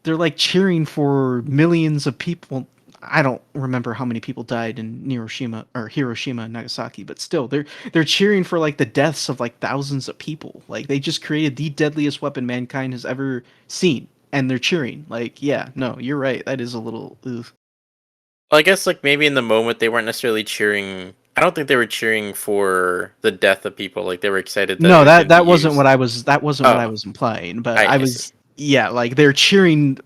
They're like cheering for millions of people. I don't remember how many people died in Hiroshima and Nagasaki, but still, they're cheering for like the deaths of like thousands of people. Like they just created the deadliest weapon mankind has ever seen, and they're cheering. Like, yeah, no, you're right. That is a little. Ugh. Well, I guess like maybe in the moment they weren't necessarily cheering. I don't think they were cheering for the death of people. Like they were excited that it No, was that going to be that wasn't what used. I was. That wasn't what I Oh, was implying. But I I see. was. Yeah, like they're cheering.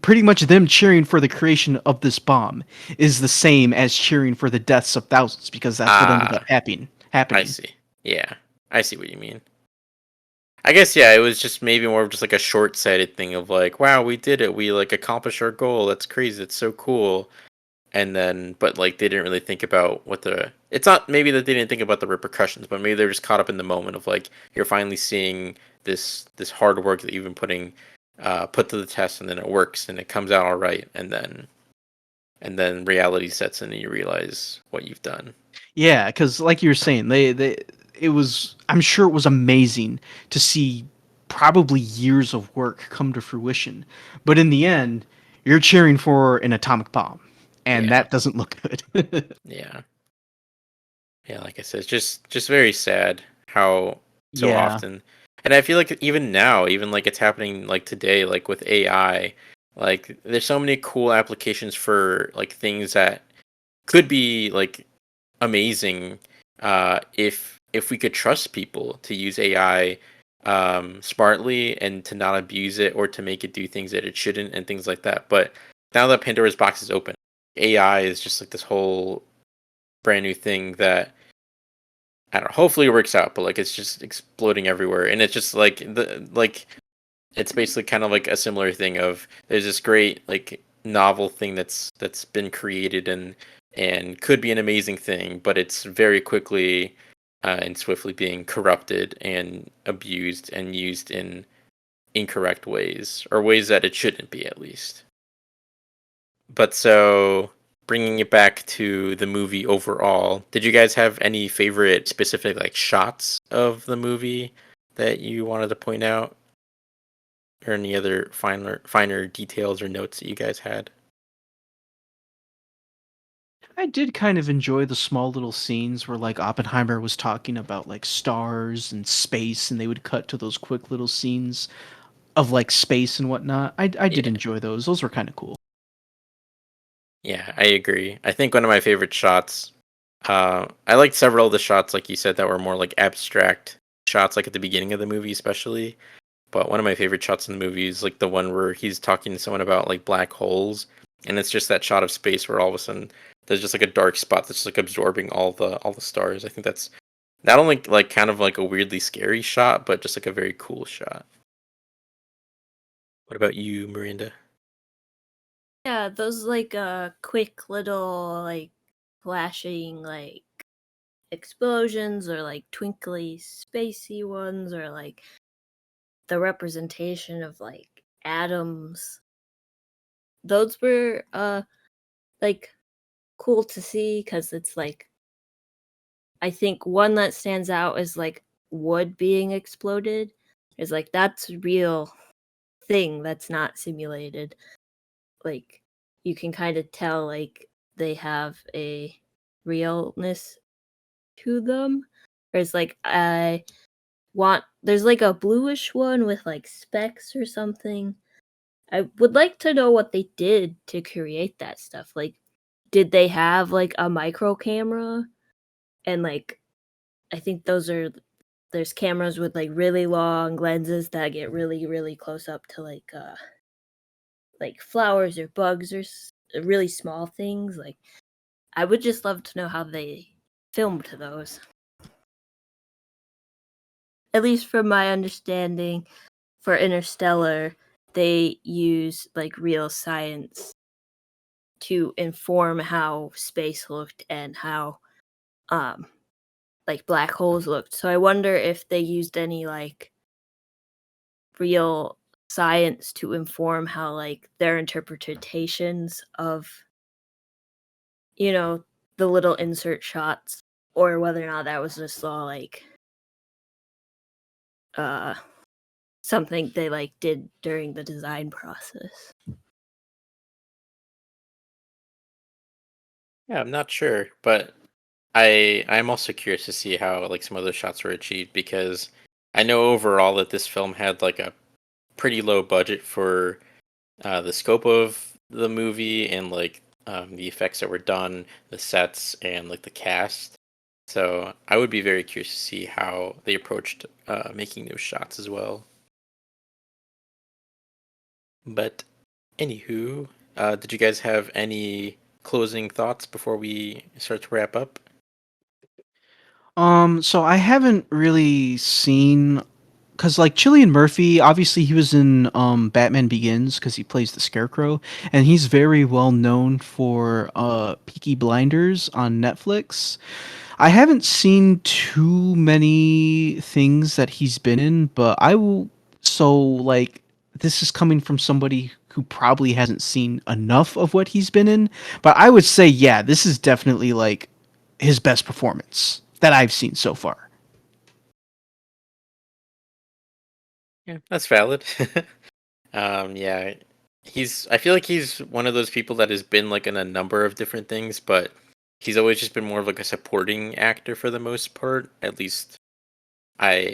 Pretty much them cheering for the creation of this bomb is the same as cheering for the deaths of thousands because that's what ended up Ah, happening. I Happening. see. Yeah, I see what you mean. I guess yeah, it was just maybe more of just like a short-sighted thing of like, wow, we did it. We like accomplished our goal. That's crazy. It's so cool. And then but like they didn't really think about what the it's not maybe that they didn't think about the repercussions, but maybe they're just caught up in the moment of like you're finally seeing this hard work that you've been put to the test, and then it works and it comes out all right, and then reality sets in and you realize what you've done. Yeah, because like you were saying, they it was. I'm sure it was amazing to see probably years of work come to fruition, but in the end, you're cheering for an atomic bomb, and Yeah. that doesn't look good. Yeah. Yeah, like I said, it's just very sad how so Yeah. often, and I feel like even now, even like it's happening like today, like with AI, like there's so many cool applications for like things that could be like amazing if we could trust people to use AI smartly and to not abuse it or to make it do things that it shouldn't and things like that. But now that Pandora's box is open, AI is just like this whole brand new thing that I don't know, hopefully it works out, but like it's just exploding everywhere, and it's just like it's basically kind of like a similar thing of there's this great like novel thing that's been created and could be an amazing thing, but it's very quickly and swiftly being corrupted and abused and used in incorrect ways or ways that it shouldn't be at least. But so bringing it back to the movie overall, did you guys have any favorite specific like shots of the movie that you wanted to point out, or any other finer details or notes that you guys had? I did kind of enjoy the small little scenes where like Oppenheimer was talking about like stars and space, and they would cut to those quick little scenes of like space and whatnot. I did Yeah, enjoy those. Those were kind of cool. yeah, I agree. I think one of my favorite shots. I liked several of the shots, like you said, that were more like abstract shots, like at the beginning of the movie, especially. But one of my favorite shots in the movie is like the one where he's talking to someone about like black holes, and it's just that shot of space where all of a sudden there's just like a dark spot that's like absorbing all the stars. I think Not only like kind of like a weirdly scary shot, but just like a very cool shot. What about you, Miranda? Yeah, those like quick little like flashing like explosions or like twinkly spacey ones or like the representation of like atoms. Those were like cool to see because it's like I think one that stands out is like wood being exploded. Is like that's real thing that's not simulated. Like you can kind of tell like they have a realness to them. There's like I want there's like a bluish one with like specks or something. I would like to know what they did to create that stuff. Like did they have like a micro camera and like I think there's cameras with like really long lenses that get really close up to like flowers or bugs or really small things. Like I would just love to know how they filmed those. At least from my understanding, for Interstellar, they use like real science to inform how space looked and how um like black holes looked. So I wonder if they used any like real science to inform how like their interpretations of you know the little insert shots or whether or not that was just all like uh something they like did during the design process. Yeah, I'm not sure, but I'm also curious to see how like some of those shots were achieved because I know overall that this film had like a pretty low budget for the scope of the movie and like the effects that were done, the sets, and like the cast. So I would be very curious to see how they approached making those shots as well. But anywho, did you guys have any closing thoughts before we start to wrap up? So I haven't really seen because like Cillian Murphy, obviously he was in Batman Begins because he plays the Scarecrow, and he's very well known for Peaky Blinders on Netflix. I haven't seen too many things that he's been in, but I will. So like this is coming from somebody who probably hasn't seen enough of what he's been in, but I would say yeah, this is definitely like his best performance that I've seen so far. Yeah, that's valid. Yeah, I feel like he's one of those people that has been like in a number of different things, but he's always just been more of like a supporting actor for the most part. At least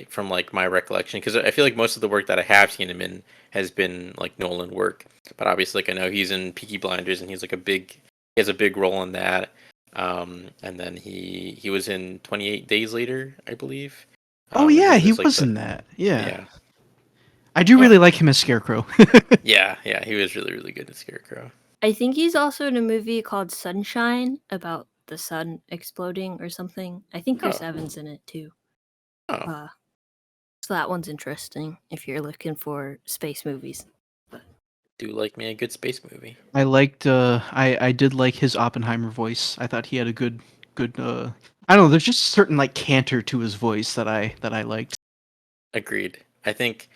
from like my recollection, because I feel like most of the work that I have seen him in has been like Nolan work. But obviously, like I know he's in Peaky Blinders, and he has a big role in that. And then he was in 28 Days Later, I believe. Oh And yeah, he he was like was the in that. Yeah. yeah. I do Oh, really like him as Scarecrow. yeah, he was really good at Scarecrow. I think he's also in a movie called Sunshine about the sun exploding or something. I think Chris Oh, Evans in it too. oh, Uh, so that one's interesting if you're looking for space movies. But do like me a good space movie. I liked I did like his Oppenheimer voice. I thought he had a good I don't know, there's just a certain like canter to his voice that I liked. Agreed. I think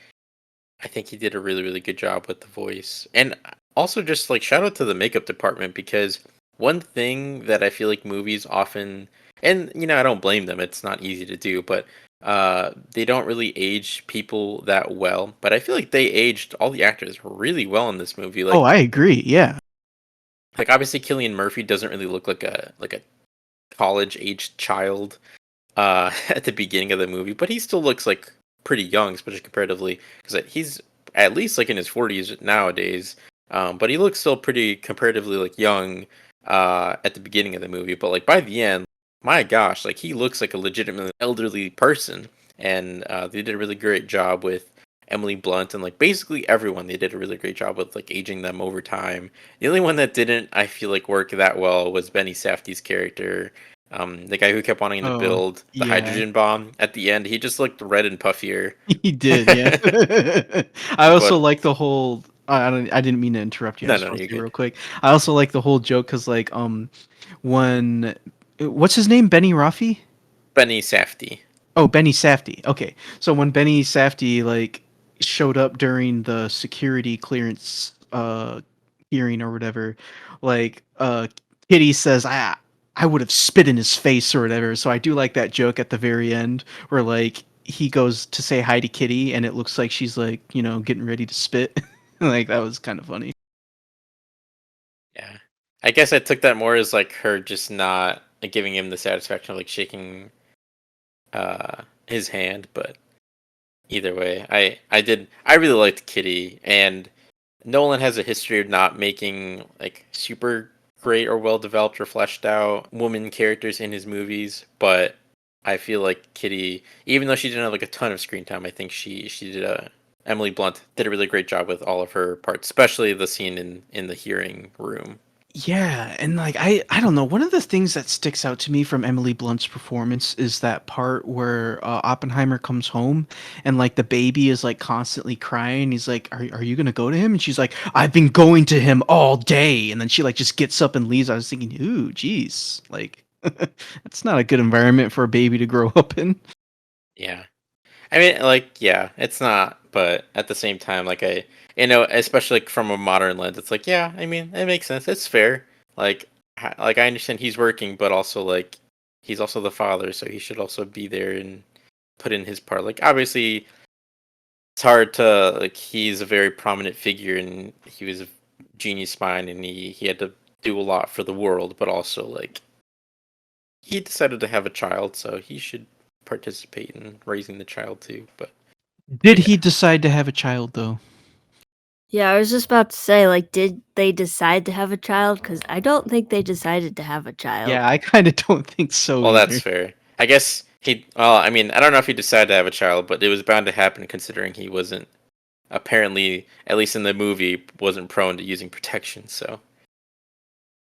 he did a really good job with the voice. And also just like shout out to the makeup department because one thing that I feel like movies often and I don't blame them, it's not easy to do, but they don't really age people that well. But I feel like they aged all the actors really well in this movie. Oh, I agree. Yeah. Like obviously Killian Murphy doesn't really look like a college aged child at the beginning of the movie, but he still looks like pretty young, especially comparatively, because he's at least like in his 40s nowadays. But he looks still pretty comparatively like young at the beginning of the movie. But like by the end, my gosh, like he looks like a legitimately elderly person, and they did a really great job with Emily Blunt and like basically everyone. They did a really great job with like aging them over time. The only one that didn't, I feel like, work that well was Benny Safdie's character. The guy who kept wanting to Oh, build the yeah. hydrogen bomb. At the end, he just looked red and puffier. He did, yeah. I also But like the whole. I didn't mean to interrupt you. I no, just no, want you're to say real good. quick. I also like the whole joke because like when what's his name, Benny Raffi? Benny Safdie. Oh, Benny Safdie. Okay, so when Benny Safdie like showed up during the security clearance hearing or whatever, like Kitty says, I would have spit in his face or whatever. So I do like that joke at the very end where like he goes to say hi to Kitty and it looks like she's like, getting ready to spit. Like that was kind of funny. Yeah. I guess I took that more as like her just not like, giving him the satisfaction of like shaking his hand, but either way, I really liked Kitty, and Nolan has a history of not making like super great or well developed or fleshed out woman characters in his movies, but I feel like Kitty, even though she didn't have like a ton of screen time, I think she did a Emily Blunt did a really great job with all of her parts, especially the scene in the hearing room. Yeah, and like I don't know, one of the things that sticks out to me from Emily Blunt's performance is that part where Oppenheimer comes home and like the baby is like constantly crying. He's like, "Are you gonna go to him?" And she's like, "I've been going to him all day." And then she like just gets up and leaves. I was thinking, "Ooh, geez, like that's not a good environment for a baby to grow up in." Yeah. I mean, like, yeah, it's not, but at the same time, like, especially like, from a modern lens, it's like, yeah, I mean, it makes sense. It's fair. Like, like I understand he's working, but also like, he's also the father, so he should also be there and put in his part. Like, obviously, it's hard to like. He's a very prominent figure, and he was a genius mind, and he had to do a lot for the world, but also like, he decided to have a child, so he should participate in raising the child too. Did Yeah. he decide to have a child though? Yeah, I was just about to say, like, did they decide to have a child? Because I don't think they decided to have a child. Yeah, I kind of don't think so Well, that's either. fair. I guess he. Well, I mean, I don't know if he decided to have a child, but it was bound to happen considering he wasn't apparently, at least in the movie, wasn't prone to using protection. So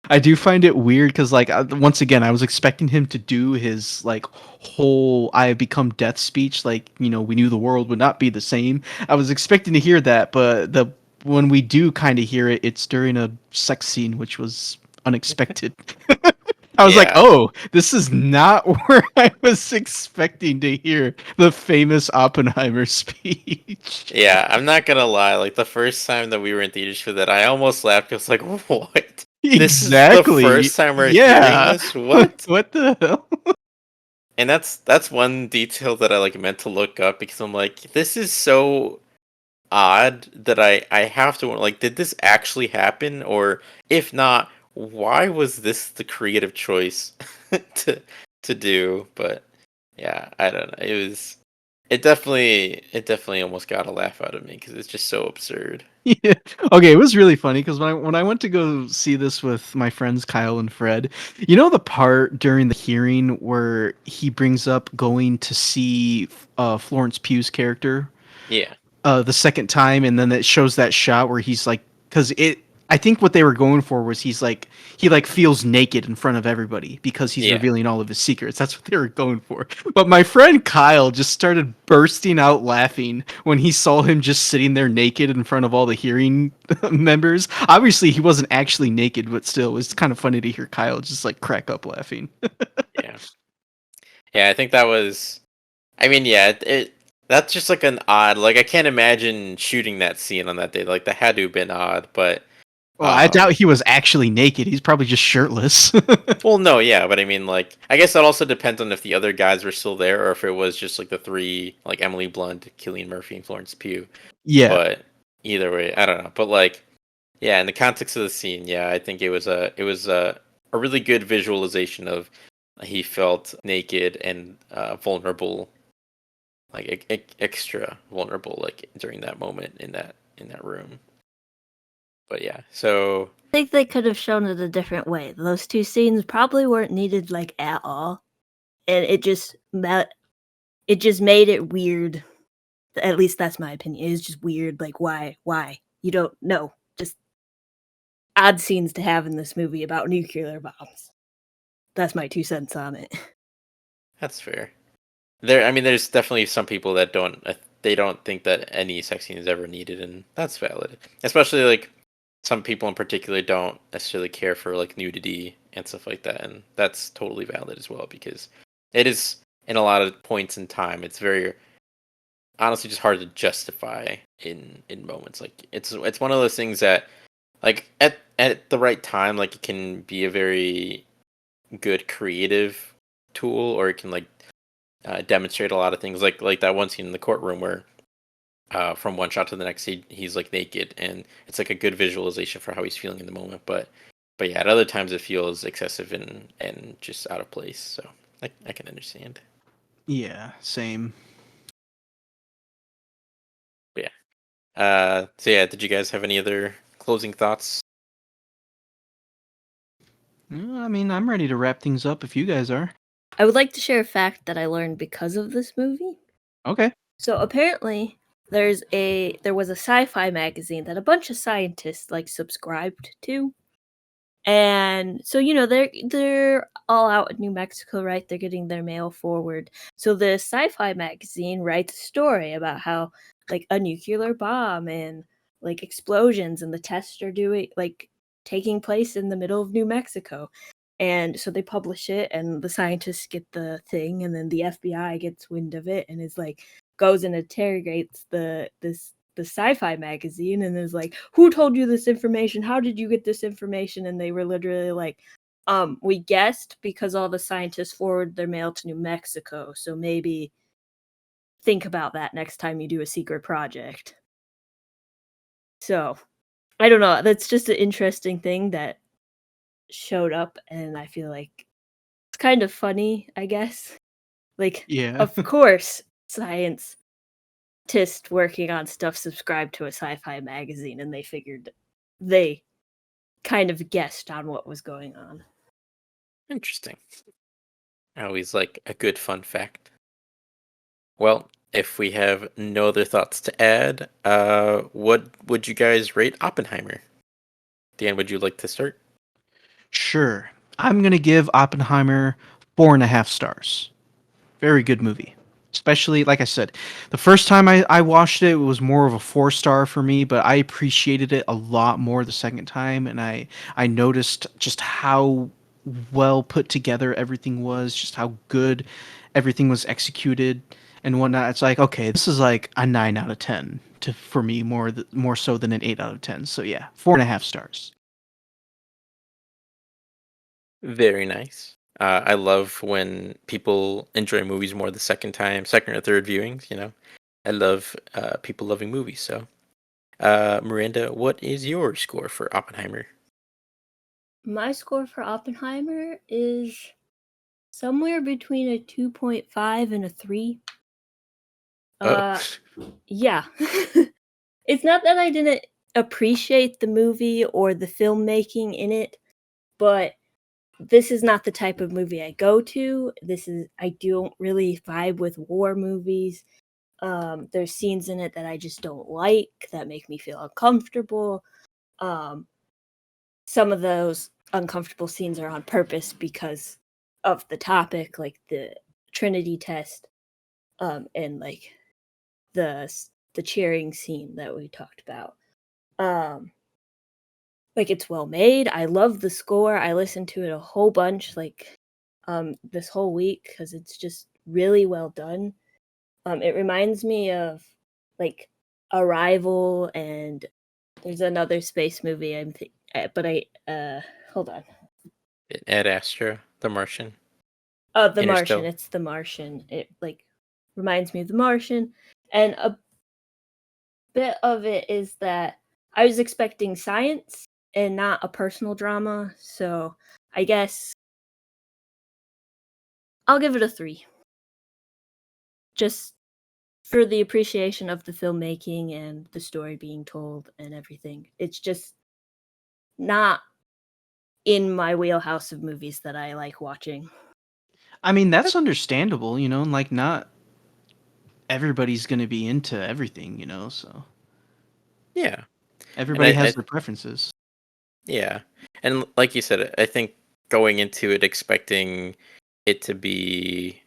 I do find it weird because, like, once again, I was expecting him to do his like whole "I have become death" speech, like we knew the world would not be the same. I was expecting to hear that, but the when we do kind of hear it, it's during a sex scene, which was unexpected. I was like, yeah, "Oh, this is not where I was expecting to hear the famous Oppenheimer speech." yeah. I'm not gonna lie. Like the first time that we were in theaters for that, I almost laughed. I was like, "What? This is the Exactly. first time we're hearing Yeah. this? What?" What the hell? And that's one detail that I like meant to look up because I'm like, this is so odd that I have to like, did this actually happen? Or if not, why was this the creative choice to to do? But yeah, I don't know. It definitely almost got a laugh out of me because it's just so absurd. Yeah. Okay, it was really funny because when I went to go see this with my friends Kyle and Fred, the part during the hearing where he brings up going to see Florence Pugh's character Yeah, the second time, and then it shows that shot where he's like, because it. I think what they were going for was he like feels naked in front of everybody because he's yeah, revealing all of his secrets. That's what they were going for. But my friend Kyle just started bursting out laughing when he saw him just sitting there naked in front of all the hearing members. Obviously, he wasn't actually naked, but still, it was kind of funny to hear Kyle just like crack up laughing. yeah, yeah. I think that was. I mean, yeah, it that's just like an odd. Like I can't imagine shooting that scene on that day. Like that had to have been odd, but Well, I doubt um he was actually naked. He's probably just shirtless. well, no, yeah, but I mean, like, I guess that also depends on if the other guys were still there or if it was just like the three, like Emily Blunt, Killian Murphy, and Florence Pugh. Yeah. But either way, I don't know. But like, yeah, in the context of the scene, yeah, I think it was a really good visualization of he felt naked and vulnerable, like extra vulnerable, like during that moment in that room. But yeah, so I think they could have shown it a different way. Those two scenes probably weren't needed like at all, and it just made it weird. At least that's my opinion. It's just weird. Like why you don't know. Just odd scenes to have in this movie about nuclear bombs. that's my 2 cents on it. That's fair. I mean, there's definitely some people that they don't think that any sex scene is ever needed, and that's valid. Especially like some people in particular don't necessarily care for like nudity and stuff like that, and that's totally valid as well because it is in a lot of points in time. It's very honestly just hard to justify in moments. Like it's one of those things that like at the right time, like it can be a very good creative tool, or it can like demonstrate a lot of things, like that one scene in the courtroom where from one shot to the next he's like naked, and it's like a good visualization for how he's feeling in the moment. But yeah, at other times it feels excessive and just out of place. So I can understand. Yeah, same. But yeah. So yeah, did you guys have any other closing thoughts? I mean, I'm ready to wrap things up if you guys are. I would like to share a fact that I learned because of this movie. Okay. So apparently there was a sci-fi magazine that a bunch of scientists like subscribed to. And so they're all out in New Mexico, right? They're getting their mail forward. So the sci-fi magazine writes a story about how like a nuclear bomb and like explosions and the tests are taking place in the middle of New Mexico. And so they publish it and the scientists get the thing and then the FBI gets wind of it and is like goes and interrogates the sci-fi magazine and is like, who told you this information? How did you get this information? And they were literally like, we guessed because all the scientists forward their mail to New Mexico. So maybe think about that next time you do a secret project. So I don't know. That's just an interesting thing that showed up, and I feel like it's kind of funny, I guess. Like, Yeah. of course, scientists working on stuff subscribed to a sci-fi magazine, and they kind of guessed on what was going on. Interesting. I always like a good fun fact. Well, if we have no other thoughts to add, what would you guys rate Oppenheimer? Dan, would you like to start? Sure. I'm gonna give Oppenheimer 4.5 stars. Very good movie. Especially, like I said, the first time I watched it, it was more of a 4 star for me, but I appreciated it a lot more the second time, and I noticed just how well put together everything was, just how good everything was executed and whatnot. It's like, okay, this is like a 9 out of 10 for me, more so than an 8 out of 10. So yeah, 4.5 stars. Very nice. I love when people enjoy movies more the second or third viewings. I love people loving movies. So, Miranda, what is your score for Oppenheimer? My score for Oppenheimer is somewhere between a 2.5 and a 3. Oh, Uh, yeah. It's not that I didn't appreciate the movie or the filmmaking in it, but this is not the type of movie I go to. I don't really vibe with war movies. There's scenes in it that I just don't like that make me feel uncomfortable. Um, some of those uncomfortable scenes are on purpose because of the topic, like the Trinity test, and like the cheering scene that we talked about. Um, like it's well made. I love the score. I listened to it a whole bunch, like this whole week because it's just really well done. It reminds me of like Arrival, and there's another space movie. But I hold on. Ad Astra, The Martian, Oh, The Martian. Interstellar. It's The Martian. It like reminds me of The Martian, and a bit of it is that I was expecting science and not a personal drama. So I guess I'll give it a 3. Just for the appreciation of the filmmaking and the story being told and everything. It's just not in my wheelhouse of movies that I like watching. I mean, that's understandable, and like not everybody's gonna be into everything, so Yeah, and everybody has their preferences. yeah, and like you said, I think going into it expecting it to be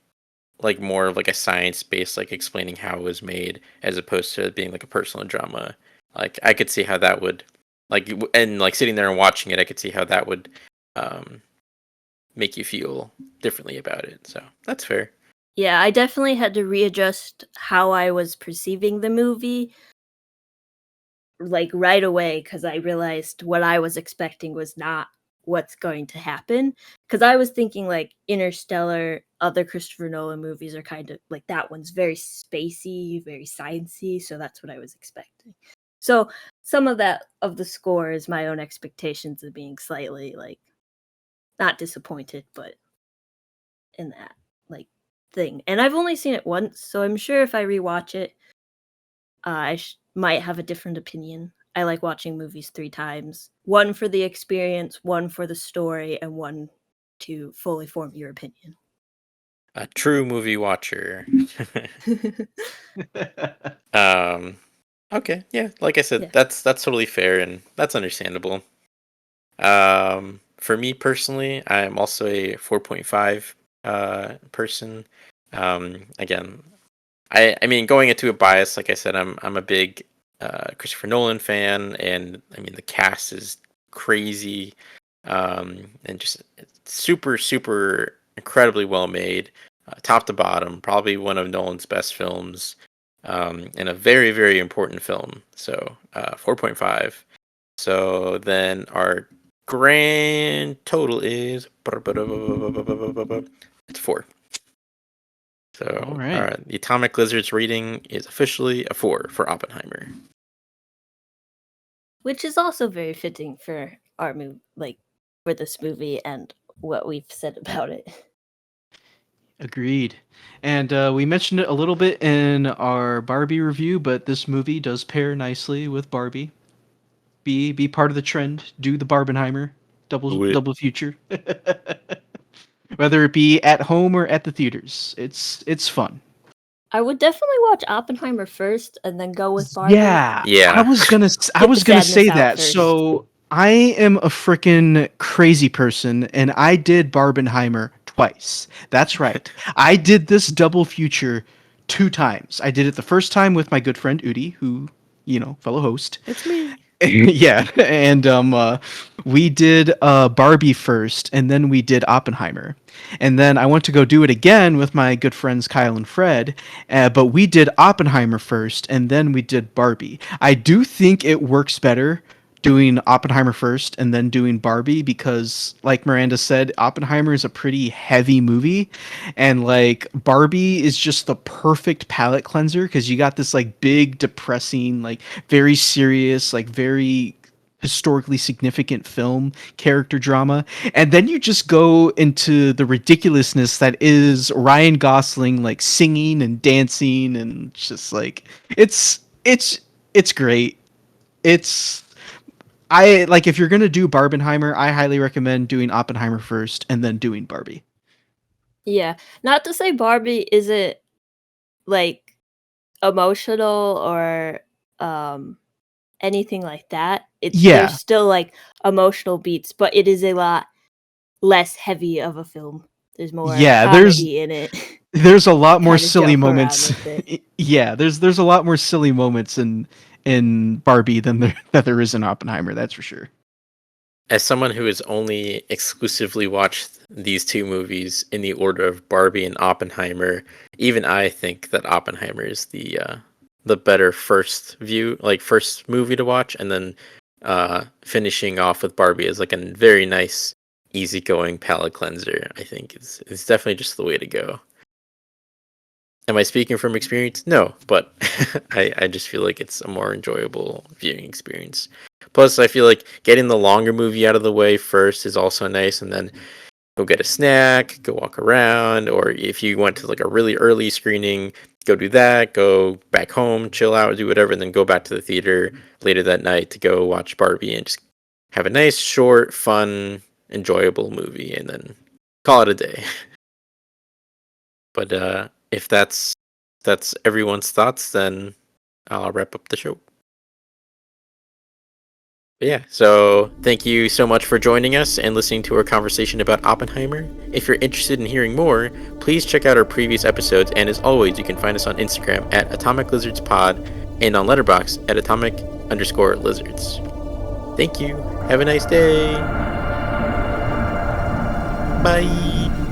like more of like a science based, like explaining how it was made, as opposed to it being like a personal drama. Like I could see how that would and like sitting there and watching it, I could see how that would um make you feel differently about it. So that's fair. Yeah, I definitely had to readjust how I was perceiving the movie like right away because I realized what I was expecting was not what's going to happen. Because I was thinking like Interstellar, other Christopher Nolan movies are kind of like that one's very spacey, very sciencey, so that's what I was expecting. So some of that of the score is my own expectations of being slightly like not disappointed, but in that like thing. And I've only seen it once, so I'm sure if I rewatch it, might have a different opinion. I like watching movies 3 times. One for the experience, one for the story, and one to fully form your opinion. A true movie watcher. um okay, yeah, like I said, Yeah. that's totally fair and that's understandable. For me personally, I'm also a 4.5 person. Again, I mean, going into a bias, like I said, I'm a big Christopher Nolan fan, and I mean the cast is crazy, and just super incredibly well made, top to bottom. Probably one of Nolan's best films, and a very important film. So 4.5. So then our grand total is it's 4. All So right. the Atomic Lizard's rating is officially a 4 for Oppenheimer. Which is also very fitting for our movie, like for this movie and what we've said about it. Agreed. And we mentioned it a little bit in our Barbie review, but this movie does pair nicely with Barbie. Be part of the trend. Do the Barbenheimer Do it. double feature, whether it be at home or at the theaters. It's fun. I would definitely watch Oppenheimer first and then go with Barbie. Yeah, Yeah. I Get the was gonna sadness say out that. first. So I am a freaking crazy person, and I did Barbenheimer twice. That's right. I did this double feature 2 times. I did it the first time with my good friend Udi, who fellow host. It's me. Yeah, and we did Barbie first, and then we did Oppenheimer, and then I went to go do it again with my good friends Kyle and Fred, but we did Oppenheimer first, and then we did Barbie. I do think it works better doing Oppenheimer first and then doing Barbie because, like Miranda said, Oppenheimer is a pretty heavy movie, and like Barbie is just the perfect palate cleanser because you got this like big, depressing, like very serious, like very historically significant film character drama, and then you just go into the ridiculousness that is Ryan Gosling like singing and dancing and just like it's great. It's I like if you're gonna do Barbenheimer, I highly recommend doing Oppenheimer first and then doing Barbie. Yeah. Not to say Barbie isn't like emotional or um anything like that. There's Yeah, still like emotional beats, but it is a lot less heavy of a film. There's more yeah. comedy in it. There's a lot more Kind of silly joke around moments. with it. Yeah, there's a lot more silly moments in Barbie than there is in Oppenheimer. That's for sure. As someone who has only exclusively watched these two movies in the order of Barbie and Oppenheimer, even I think that Oppenheimer is the better first movie to watch, and then finishing off with Barbie is like a very nice, easygoing palate cleanser. I think it's definitely just the way to go. Am I speaking from experience? No, but I just feel like it's a more enjoyable viewing experience. Plus, I feel like getting the longer movie out of the way first is also nice, and then go get a snack, go walk around, or if you went to like a really early screening, go do that, go back home, chill out, do whatever, and then go back to the theater later that night to go watch Barbie and just have a nice, short, fun, enjoyable movie, and then call it a day. But if that's everyone's thoughts, then I'll wrap up the show. But yeah, so thank you so much for joining us and listening to our conversation about Oppenheimer. If you're interested in hearing more, please check out our previous episodes. And as always, you can find us on Instagram at Atomic Lizards Pod and on Letterboxd at Atomic_Lizards. Thank you. Have a nice day. Bye.